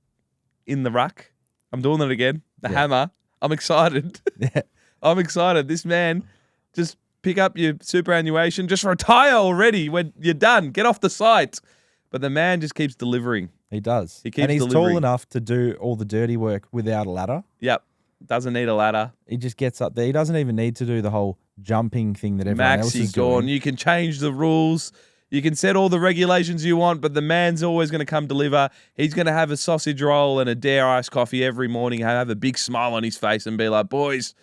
in the ruck. I'm doing it again. The hammer. I'm excited. Yeah. I'm excited. This man, just pick up your superannuation. Just retire already when you're done. Get off the site. But the man just keeps delivering. He does. He keeps and he's delivering. tall enough to do all the dirty work without a ladder. Yep. Doesn't need a ladder. He just gets up there. He doesn't even need to do the whole jumping thing that everyone else Maxi is gone. doing. You can change the rules. You can set all the regulations you want, but the man's always going to come deliver. He's going to have a sausage roll and a Dare iced coffee every morning, have a big smile on his face and be like, boys,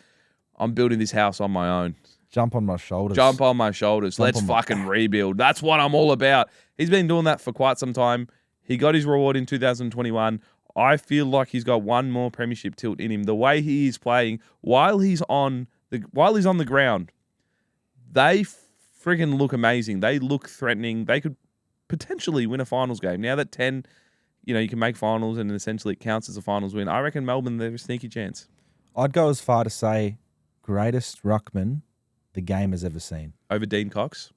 I'm building this house on my own. Jump on my shoulders. Jump on my shoulders. Let's on my fucking rebuild. That's what I'm all about. He's been doing that for quite some time. He got his reward in 2021. I feel like he's got one more premiership tilt in him. The way he is playing while he's on the ground, They friggin' look amazing. They look threatening. They could potentially win a finals game. Now that 10, you can make finals and essentially it counts as a finals win. I reckon Melbourne, they're a sneaky chance. I'd go as far to say greatest ruckman the game has ever seen. Over Dean Cox?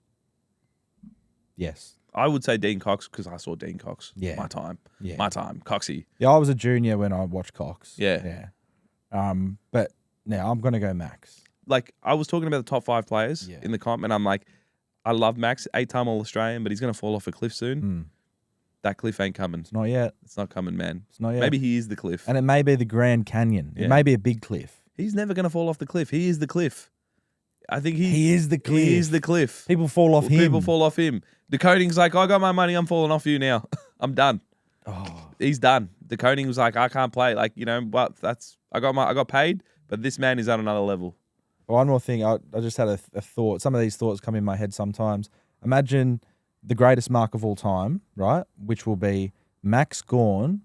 Yes. I would say Dean Cox because I saw Dean Cox. Yeah. My time. Yeah. My time. Coxie. Yeah, I was a junior when I watched Cox. Yeah. Yeah. But now I'm going to go Max. Like, I was talking about the top 5 players Yeah. in the comp, and I'm like, I love Max, 8-time All-Australian, but he's going to fall off a cliff soon. That cliff ain't coming. It's not yet. It's not coming, man. It's not yet. Maybe he is the cliff. And it may be the Grand Canyon. Yeah. It may be a big cliff. He's never going to fall off the cliff. He is the cliff. I think He is the cliff. He is the cliff. People fall off him. People fall off him. De Koning's like, I got my money. I'm falling off you now. I'm done. Oh. He's done. De Koning was like, I can't play. Like, but I got paid, but this man is at another level. One more thing. I just had a thought. Some of these thoughts come in my head sometimes. Imagine the greatest mark of all time, right? Which will be Max Gawn,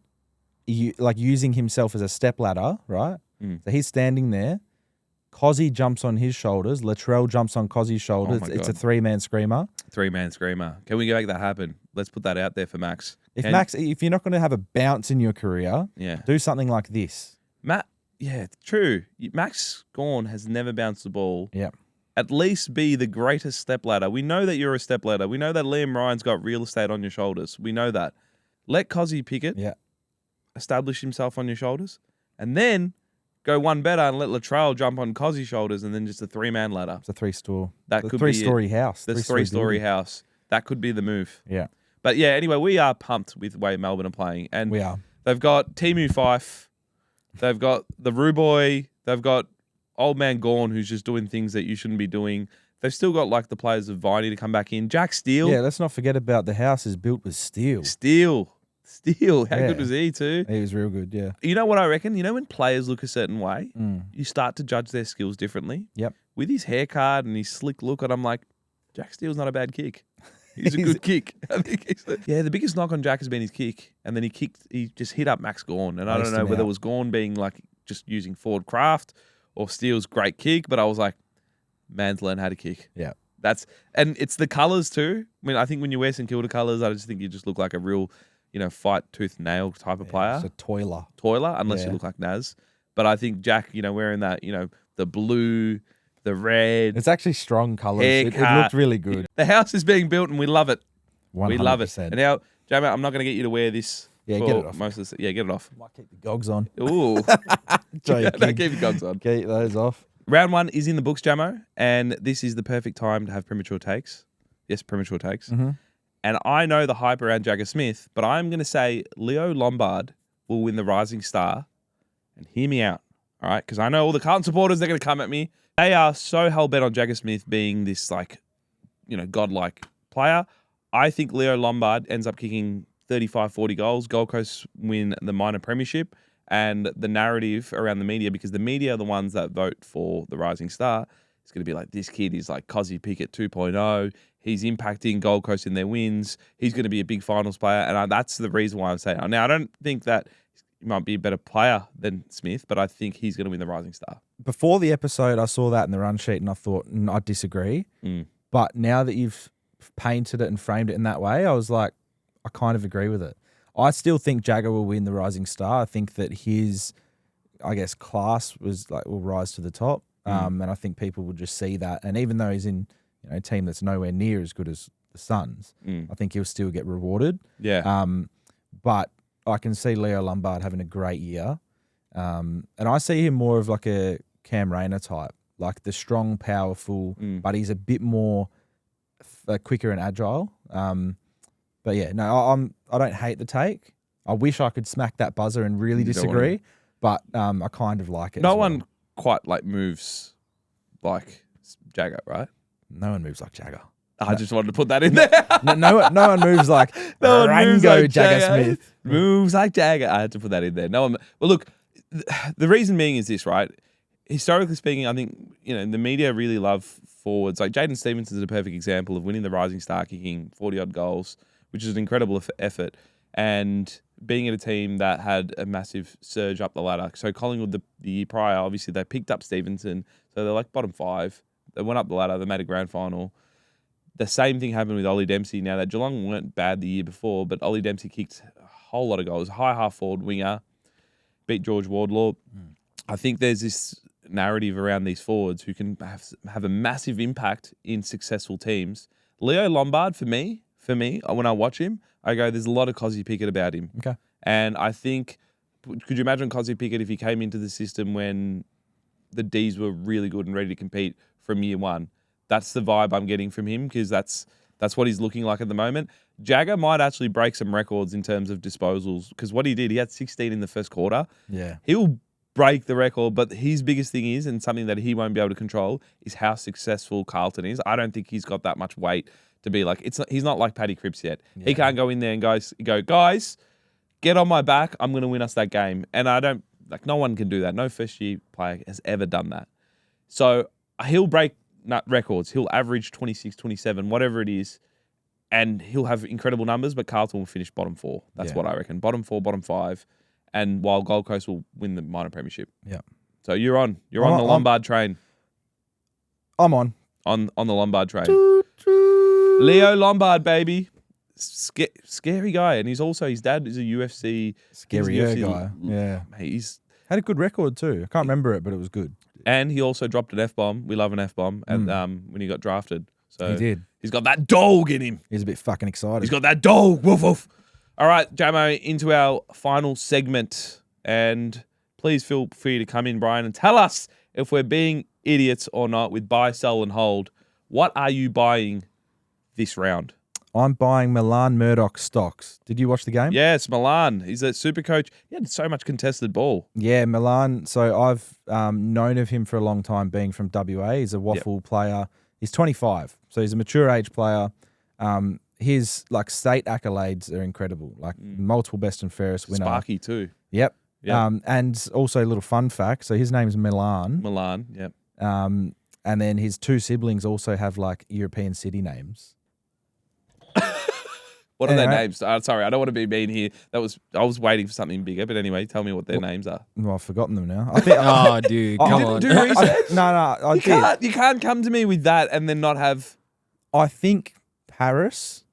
using himself as a stepladder, right? So he's standing there. Cozzy jumps on his shoulders. Latrell jumps on Cozzy's shoulders. Oh my It's a God. 3-man screamer. 3-man screamer. Can we make that happen? Let's put that out there for Max. If you're not going to have a bounce in your career, Yeah. do something like this. Yeah, true. Max Gawn has never bounced the ball. Yeah. At least be the greatest stepladder. We know that you're a stepladder. We know that Liam Ryan's got real estate on your shoulders. We know that. Let Cozzy pick it. Yeah. Establish himself on your shoulders. And then go one better and let Latrell jump on Cozzy's shoulders and then just a 3-man ladder. It's a 3-story. That could be three-story house. The 3-story house. That could be the move. Yeah. But yeah, anyway, we are pumped with the way Melbourne are playing. And We are. they've got Timu Fife. They've got the Ruboy. They've got old man Gawn, who's just doing things that you shouldn't be doing. They've still got like the players of Viney to come back in. Jack Steele. Yeah, let's not forget about the house is built with steel. Steele. How Yeah. good was he too? He was real good, yeah. You know what I reckon? When players look a certain way, you start to judge their skills differently. Yep. With his haircut and his slick look, and I'm like, Jack Steele's not a bad kick. He's a good kick. I think the biggest knock on Jack has been his kick. And then he just hit up Max Gawn. And I don't Laced know him whether out. it was Gawn being like just using forward craft or Steele's great kick, but I was like, man's learned how to kick. Yeah. And it's the colours too. I mean, I think when you wear St Kilda colours, I just think you just look like a real, fight tooth nail type of player. It's a toiler. Toiler, unless you Yeah. look like Naz. But I think Jack, wearing that, the blue, the red, It's actually strong colours. It haircut. looked really good. The house is being built and we love it. 100%. We love it. And now, Jamo, I'm not going to get you to wear this. Yeah, for get it off. Most of the, get it off. Might keep the gogs on. Ooh. Joking. Don't keep your guns on. Get those off. Round 1 is in the books, Jamo, and this is the perfect time to have premature takes. Yes, premature takes. Mhm. And I know the hype around Jagger Smith, but I'm going to say Leo Lombard will win the Rising Star. And hear me out, all right? Because I know all the Carlton supporters, they're going to come at me. They are so hell-bent on Jagger Smith being this, godlike player. I think Leo Lombard ends up kicking 35, 40 goals. Gold Coast win the minor premiership. And the narrative around the media, because the media are the ones that vote for the Rising Star, it's going to be like, this kid is like Cozzy Pickett 2.0. He's impacting Gold Coast in their wins. He's going to be a big finals player. And that's the reason why I'm saying it. Now, I don't think that he might be a better player than Smith, but I think he's going to win the Rising Star. Before the episode, I saw that in the run sheet and I thought, I disagree. But now that you've painted it and framed it in that way, I was like, I kind of agree with it. I still think Jagger will win the Rising Star. I think that his, class will rise to the top. And I think people will just see that. And even though he's in a team that's nowhere near as good as the Suns, I think he'll still get rewarded. Yeah. But I can see Leo Lombard having a great year. And I see him more of like a Cam Rayner type, like the strong, powerful, but he's a bit more quicker and agile. But yeah, no, I don't hate the take. I wish I could smack that buzzer and really disagree, but I kind of like it. No as well. one quite moves like Jagger, right? No one moves like Jagger. I just wanted to put that in there. No one moves like No one moves Rango like Jagger Smith. Moves like Jagger. I had to put that in there. No one. Well, look, the reason being is this, right? Historically speaking, I think the media really love forwards. Like Jaden Stevenson is a perfect example of winning the Rising Star, kicking 40-odd goals, which is an incredible effort, and being at a team that had a massive surge up the ladder. So Collingwood the year prior, obviously they picked up Stevenson, so they're like bottom 5. They went up the ladder. They made a grand final. The same thing happened with Ollie Dempsey. Now, that Geelong weren't bad the year before, but Ollie Dempsey kicked a whole lot of goals. High half-forward winger, beat George Wardlaw. I think there's this narrative around these forwards who can have a massive impact in successful teams. Leo Lombard, for me, when I watch him, I go, there's a lot of Cozzy Pickett about him. Okay. And I think, could you imagine Cozzy Pickett if he came into the system when the Ds were really good and ready to compete from year one? That's the vibe I'm getting from him, because that's what he's looking like at the moment. Jagger might actually break some records in terms of disposals, because what he did, he had 16 in the first quarter. Yeah. He'll break the record, but his biggest thing is, and something that he won't be able to control, is how successful Carlton is. I don't think he's got that much weight to be like, he's not like Paddy Cripps yet. Yeah. He can't go in there and go, guys, get on my back. I'm going to win us that game. And no one can do that. No first-year player has ever done that. So he'll break records. He'll average 26, 27, whatever it is, and he'll have incredible numbers, but Carlton will finish bottom 4. That's what I reckon. Bottom 4, bottom 5, and while Gold Coast will win the minor premiership. Yeah. So you're on the Lombard train. I'm on the Lombard train. Leo Lombard, baby. Scary guy. And his dad is a UFC. Scary guy. Yeah. Mate, he's had a good record too. I can't remember it, but it was good. And he also dropped an F-bomb. We love an F-bomb when he got drafted. So he did. He's got that dog in him. He's a bit fucking excited. He's got that dog. Woof, woof. All right, Jamo, into our final segment. And please feel free to come in, Brian, and tell us if we're being idiots or not with buy, sell, and hold. What are you buying this round? I'm buying Milan Murdoch stocks. Did you watch the game? Yes, Milan. He's a super coach. He had so much contested ball. Yeah, Milan. So I've known of him for a long time, being from WA. He's a waffle player. He's 25, so he's a mature age player. His state accolades are incredible, multiple best and fairest winner. Sparky too. Yep. And also a little fun fact. So his name's Milan. Milan. Yep. And then his 2 siblings also have European city names. What are their names? Sorry, I don't want to be mean here. I was waiting for something bigger, but anyway, tell me what their names are. Well, I've forgotten them now. I think. Oh, dude, come on. Do research. No, You can't come to me with that and then not have. I think Paris.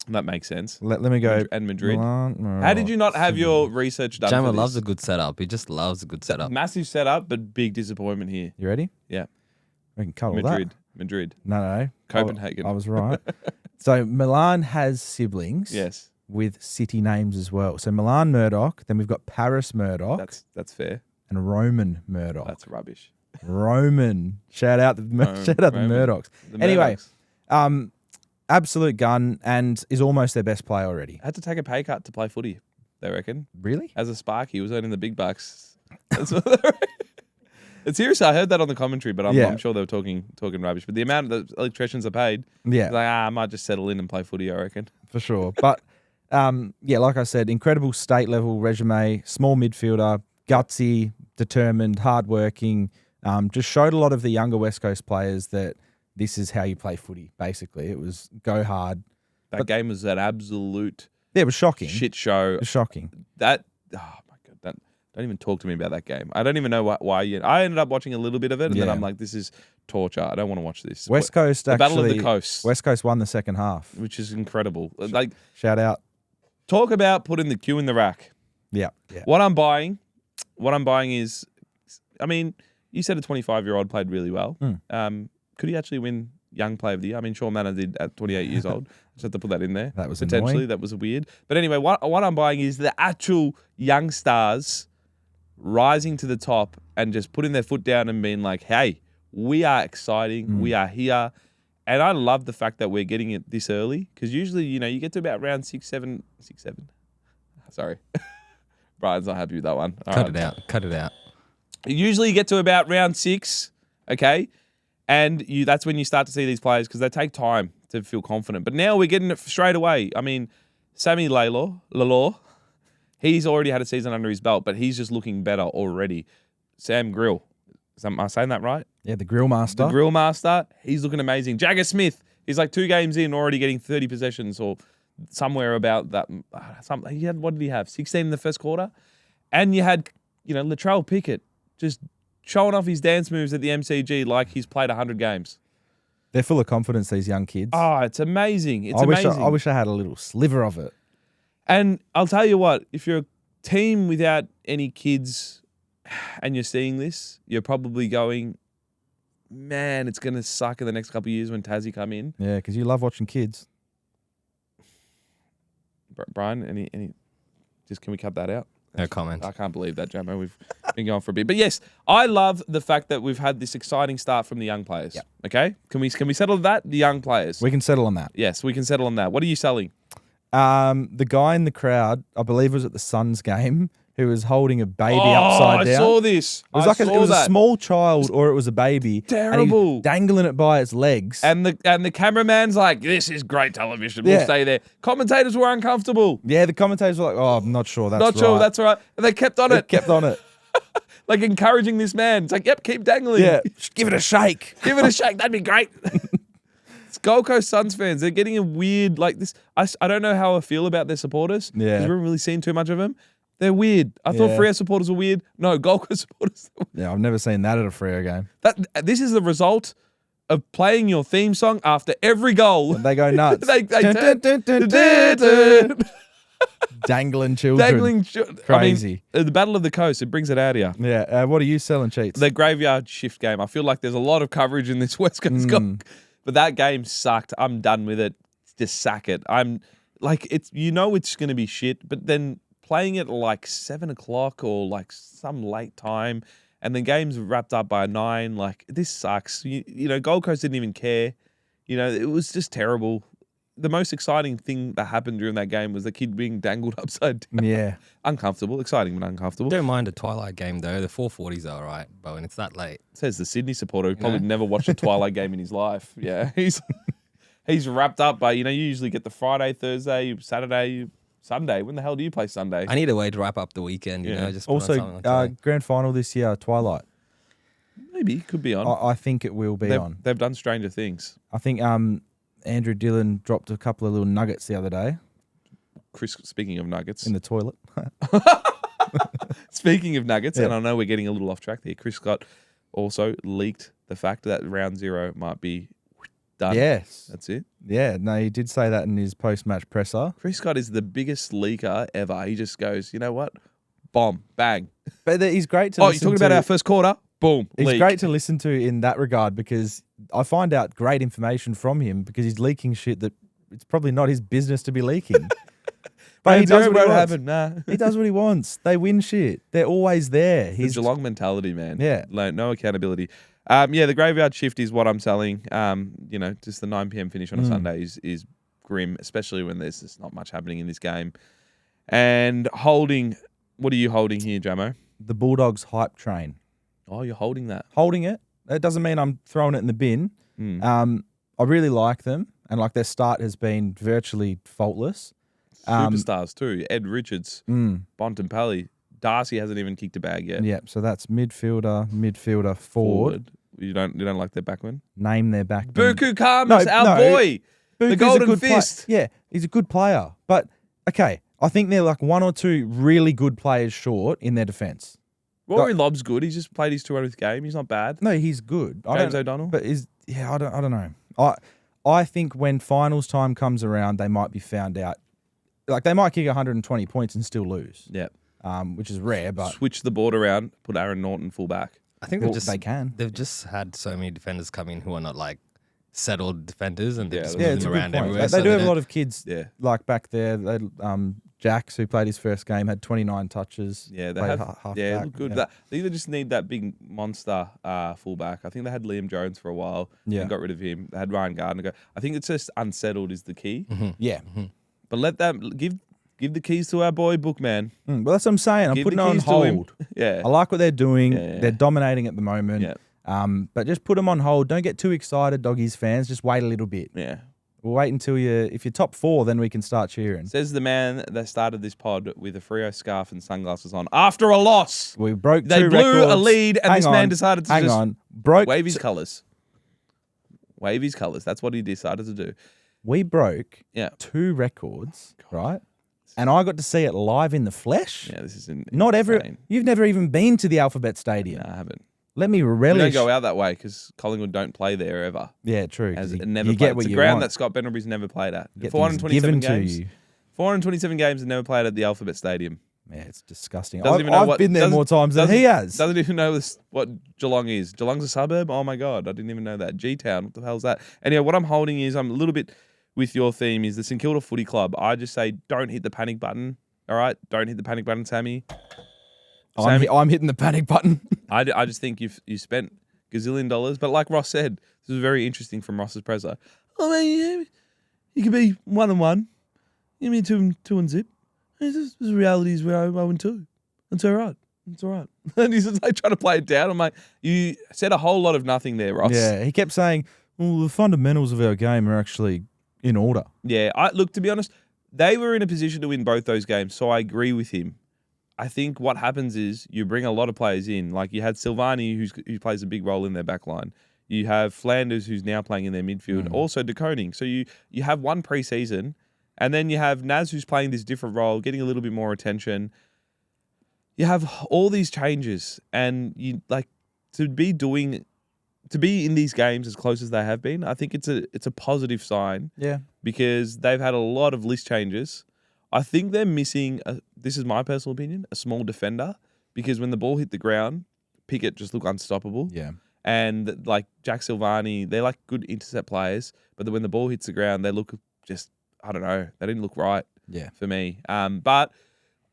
That makes sense. Let me go. And Madrid. Milan, How did you not have your research done? Jamo loves a good setup. He just loves a good setup. Massive setup, but big disappointment here. You ready? Yeah. We can cut all that. Madrid. No. Copenhagen. I was right. So Milan has siblings. Yes. With city names as well. So Milan Murdoch, then we've got Paris Murdoch. That's fair. And Roman Murdoch. That's rubbish. Roman. Shout out the Murdochs. Anyway, absolute gun and is almost their best player already. Had to take a pay cut to play footy, they reckon. Really? As a spark, he was earning the big bucks. That's what they reckon. It's seriously, I heard that on the commentary, but I'm sure they were talking rubbish. But the amount of the electricians are paid, I might just settle in and play footy, I reckon. For sure. But like I said, incredible state level resume, small midfielder, gutsy, determined, hardworking. Just showed a lot of the younger West Coast players that this is how you play footy. Basically, it was go hard. That game was an absolute it was shocking shit show. It was shocking. Oh my god, don't even talk to me about that game. I don't even know why. I ended up watching a little bit of it, and then I'm like, this is torture. I don't want to watch this. West Coast the Battle of the Coast. West Coast won the second half, which is incredible. Shout out. Talk about putting the cue in the rack. Yeah. What I'm buying is, I mean, you said a 25-year-old played really well. Could he actually win Young Player of the Year? I mean, Sean Manor did at 28 years old. Just have to put that in there. That was potentially annoying. That was weird. But anyway, what I'm buying is the actual young stars rising to the top and just putting their foot down and being like, hey, we are exciting. We are here. And I love the fact that we're getting it this early, because usually, you get to about round 6, 7. Sorry. Brian's not happy with that one. Cut it out. Usually you get to about round 6, okay? And that's when you start to see these players, because they take time to feel confident. But now we're getting it straight away. I mean, Sammy Lalor, he's already had a season under his belt, but he's just looking better already. Sam Grill. Am I saying that right? Yeah, the Grill Master. The Grill Master. He's looking amazing. Jagger Smith. He's like 2 games in, already getting 30 possessions or somewhere about that. What did he have? 16 in the first quarter? And you had, Latrell Pickett just showing off his dance moves at the MCG like he's played 100 games. They're full of confidence, these young kids. Oh, it's amazing. It's I amazing. wish I had a little sliver of it. And I'll tell you what, if you're a team without any kids and you're seeing this, you're probably going, man, it's going to suck in the next couple of years when Tassie come in. Yeah, because you love watching kids. Brian, any? Just can we cut that out? No comment. I can't believe that, Jamo. We've been going for a bit. But yes, I love the fact that we've had this exciting start from the young players. Yep. Okay? Can we settle that? The young players. We can settle on that. Yes, we can settle on that. What are you selling? The guy in the crowd, I believe, was at the Suns game, who was holding a baby upside down. I saw this. It was it was a small child or it was a baby. Terrible. And he was dangling it by its legs. And the cameraman's like, this is great television. We'll stay there. Commentators were uncomfortable. Yeah, the commentators were like, oh, I'm not sure that's Not sure that's right. And they kept on it. Kept on it. Like encouraging this man. It's like, yep, keep dangling. Yeah, just give it a shake. Give it a shake. That'd be great. It's Gold Coast Suns fans. They're getting a weird, like this. I don't know how I feel about their supporters. Yeah. Because we haven't really seen too much of them. They're weird. I thought Freo supporters were weird. No, Gold Coast supporters. Yeah, I've never seen that at a Freo game. This is the result of playing your theme song after every goal. They go nuts. They Dangling children. dangling. Crazy. I mean, the Battle of the Coast, it brings it out of you. Yeah, what are you selling, Cheets? The graveyard shift game. I feel like there's a lot of coverage in this West Coast Gold. But that game sucked. I'm done with it. Just sack it. I'm like, it's going to be shit, but then playing it like 7 o'clock or like some late time, and the game's wrapped up by 9. Like, this sucks. You know, Gold Coast didn't even care. You know, it was just terrible. The most exciting thing that happened during that game was the kid being dangled upside down. Yeah. Uncomfortable. Exciting, but uncomfortable. Don't mind a twilight game though. The 440s are all right, but when it's that late, Says the Sydney supporter who probably never watched a Twilight game in his life. Yeah, he's wrapped up by, you usually get the Friday, Thursday, Saturday, Sunday. When the hell do you play Sunday? I need a way to wrap up the weekend. You know, just put on Also, something on telly. grand final this year, Twilight. Maybe, could be on. I think it will be on. They've done Stranger Things. I think Andrew Dillon dropped a couple of little nuggets the other day Chris, speaking of nuggets. in the toilet. Speaking of nuggets, Yeah. and I know we're getting a little off track there, Chris Scott also leaked the fact that round 0 might be done. Yes. That's it. Yeah, no, he did say that in his post-match presser. Chris Scott is the biggest leaker ever. He just goes, you know what? Bomb, bang. But he's great to Oh, you're listen talking to. about our first quarter? Boom, He's leak. great to listen to in that regard because I find out great information from him because he's leaking shit that it's probably not his business to be leaking. But he does what he wants. Nah. He does what he wants. They win shit. They're always there. His Geelong mentality, man. Yeah. No accountability. The graveyard shift is what I'm selling. Just the 9 p.m. finish on a Sunday is grim, especially when there's just not much happening in this game. And holding, what are you holding here, Jamo? The Bulldogs hype train. Oh, you're holding that. Holding it. That doesn't mean I'm throwing it in the bin. I really like them, and like their start has been virtually faultless. Superstars too. Ed Richards, Bontempelli. Darcy hasn't even kicked a bag yet. Yeah, so that's midfielder, forward. You don't like their backman? Name their back. Buku Khamis, our boy. Buku's The a golden good fist. Yeah, he's a good player. But, okay, I think they're like 1 or 2 really good players short in their defence. Rory Lobb's good. He's just played his 200th game. He's not bad. No, he's good. James O'Donnell? But I don't know. I think when finals time comes around, they might be found out. Like, they might kick 120 points and still lose. Yeah. Which is rare, but Switch the board around, put Aaron Norton full back. I think they can. They've just had so many defenders come in who are not like settled defenders, and they're just Yeah, moving it's a good around point. everywhere. They so do have a don't- lot of kids Yeah. like back there. They, Jax, who played his first game, had 29 touches. Yeah, they played have. half Yeah, back. look good. Yeah. That, I think they just need that big monster fullback. I think they had Liam Jones for a while. Yeah. And got rid of him. They had Ryan Gardner go. I think it's just unsettled is the key. Yeah. But let that give the keys to our boy Bookman. Well, that's what I'm saying. I'm Give putting the it on keys to him. hold. Yeah. I like what they're doing. Yeah. They're dominating at the moment. Yeah. But just put them on hold. Don't get too excited, Doggies fans. Just wait a little bit. Yeah. We'll wait until if you're top 4, then we can start cheering. Says the man that started this pod with a Freo scarf and sunglasses on after a loss. We broke They 2 blew records. a lead, and Hang this man on, decided to hang just on. Broke wave his colours. Wave his colours. That's what he decided to do. We broke Yeah. 2 records, right? And I got to see it live in the flesh. Yeah, this is Not every. insane. You've never even been to the Alphabet Stadium. No, I haven't. let me We relish. don't go out that way because Collingwood don't play there ever. Yeah, true. 'cause As you, it never you played. get what It's a you ground want. that Scott Pendlebury's never played at. You get things 427 given games. to you. 427 games and never played at the Alphabet Stadium. Yeah, it's disgusting. Doesn't even know I've what- been there doesn't- more times than he has. Doesn't even know what Geelong is. Geelong's a suburb? Oh my God, I didn't even know that. G-Town, what the hell's that? Anyway, what I'm holding is, I'm a little bit with your theme, is the St Kilda Footy Club. I just say, don't hit the panic button. All right? Don't hit the panic button, Sammy. I'm hitting the panic button. I just think you spent gazillion dollars. But like Ross said, this was very interesting from Ross's presser. Oh, man, yeah, you could be 1-1. You mean 2-0. This reality is where I went 2. It's all right. It's all right. And he's just like trying to play it down. I'm like, you said a whole lot of nothing there, Ross. Yeah, he kept saying, well, the fundamentals of our game are actually in order. Yeah. Look, to be honest, they were in a position to win both those games, so I agree with him. I think what happens is you bring a lot of players in. Like you had Silvani, who plays a big role in their back line. You have Flanders, who's now playing in their midfield. Also De Koning. So you have one preseason, and then you have Naz, who's playing this different role, getting a little bit more attention. You have all these changes, and you like to be in these games as close as they have been. I think it's a positive sign. Yeah. Because they've had a lot of list changes. I think they're missing, this is my personal opinion, a small defender. Because when the ball hit the ground, Pickett just looked unstoppable. Yeah. And like Jack Silvani, they're like good intercept players. But when the ball hits the ground, they look just, I don't know, they didn't look right for me. But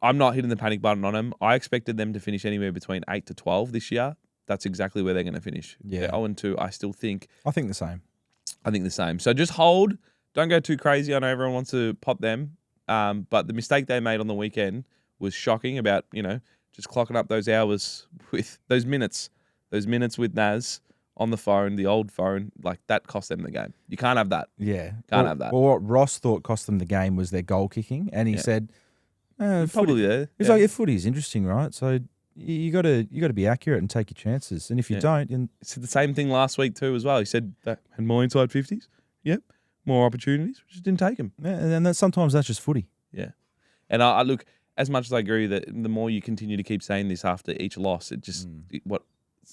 I'm not hitting the panic button on them. I expected them to finish anywhere between 8 to 12 this year. That's exactly where they're going to finish. Yeah. They're 0-2. I still think. I think the same. I think the same. So just hold. Don't go too crazy. I know everyone wants to pop them. But the mistake they made on the weekend was shocking about, just clocking up those hours with those minutes with Naz on the phone, the old phone, like that cost them the game. You can't have that. Yeah. Can't have that. Well, what Ross thought cost them the game was their goal kicking. And he said, Probably there. He's like, footy is interesting, right? So you got to be accurate and take your chances. And if you don't, then He said the same thing last week too as well. He said that had more inside 50s. Yep. More opportunities. We just didn't take them. yeah, and then sometimes that's just footy. Yeah. And I look, as much as I agree that the more you continue to keep saying this after each loss, it just,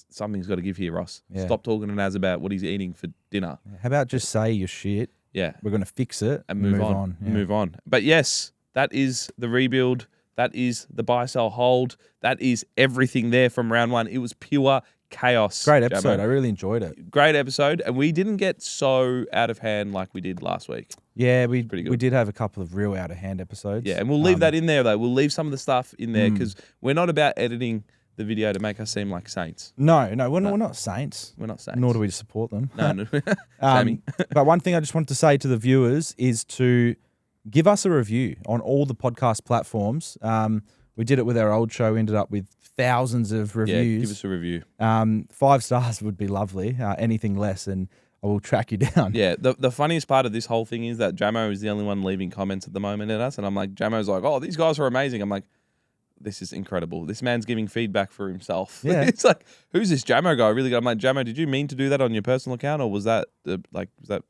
something's got to give here, Ross. Yeah. Stop talking to Naz about what he's eating for dinner. How about just say your shit? Yeah. We're going to fix it And move on. Yeah. Move on. But yes, that is the rebuild. That is the buy, sell, hold. That is everything there from round one. It was pure chaos. Great episode. Jamo. I really enjoyed it. Great episode. And we didn't get so out of hand like we did last week. Yeah, we pretty good. we did have a couple of real out of hand episodes. Yeah, and we'll leave that in there, though. We'll leave some of the stuff in there because we're not about editing the video to make us seem like saints. No, we're not saints. We're not saints. Nor do we support them. No. Sammy. But one thing I just wanted to say to the viewers is to give us a review on all the podcast platforms. We did it with our old show, ended up with thousands of Yeah, reviews. give us a review. 5 stars would be lovely. Anything less, and I will track you down. Yeah, the funniest part of this whole thing is that Jamo is the only one leaving comments at the moment at us. And I'm like, Jamo's like, oh, these guys are amazing. I'm like, this is incredible. This man's giving feedback for himself. Yeah. It's like, who's this Jamo guy? Really? I'm like, Jamo, did you mean to do that on your personal account, or was that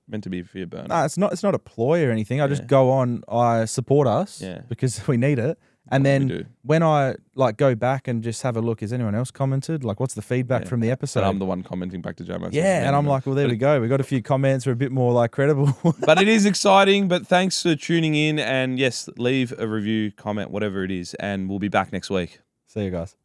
meant to be for your burner? No, it's not a ploy or anything. I just go on. I support us because we need it. And We then do. when I go back and just have a look, has anyone else commented? Like, what's the feedback from the episode? And I'm the one commenting back to Jamo. Yeah, and I'm like, well, there we go. We got a few comments. We're a bit more credible. But it is exciting. But thanks for tuning in. And yes, leave a review, comment, whatever it is. And we'll be back next week. See you guys.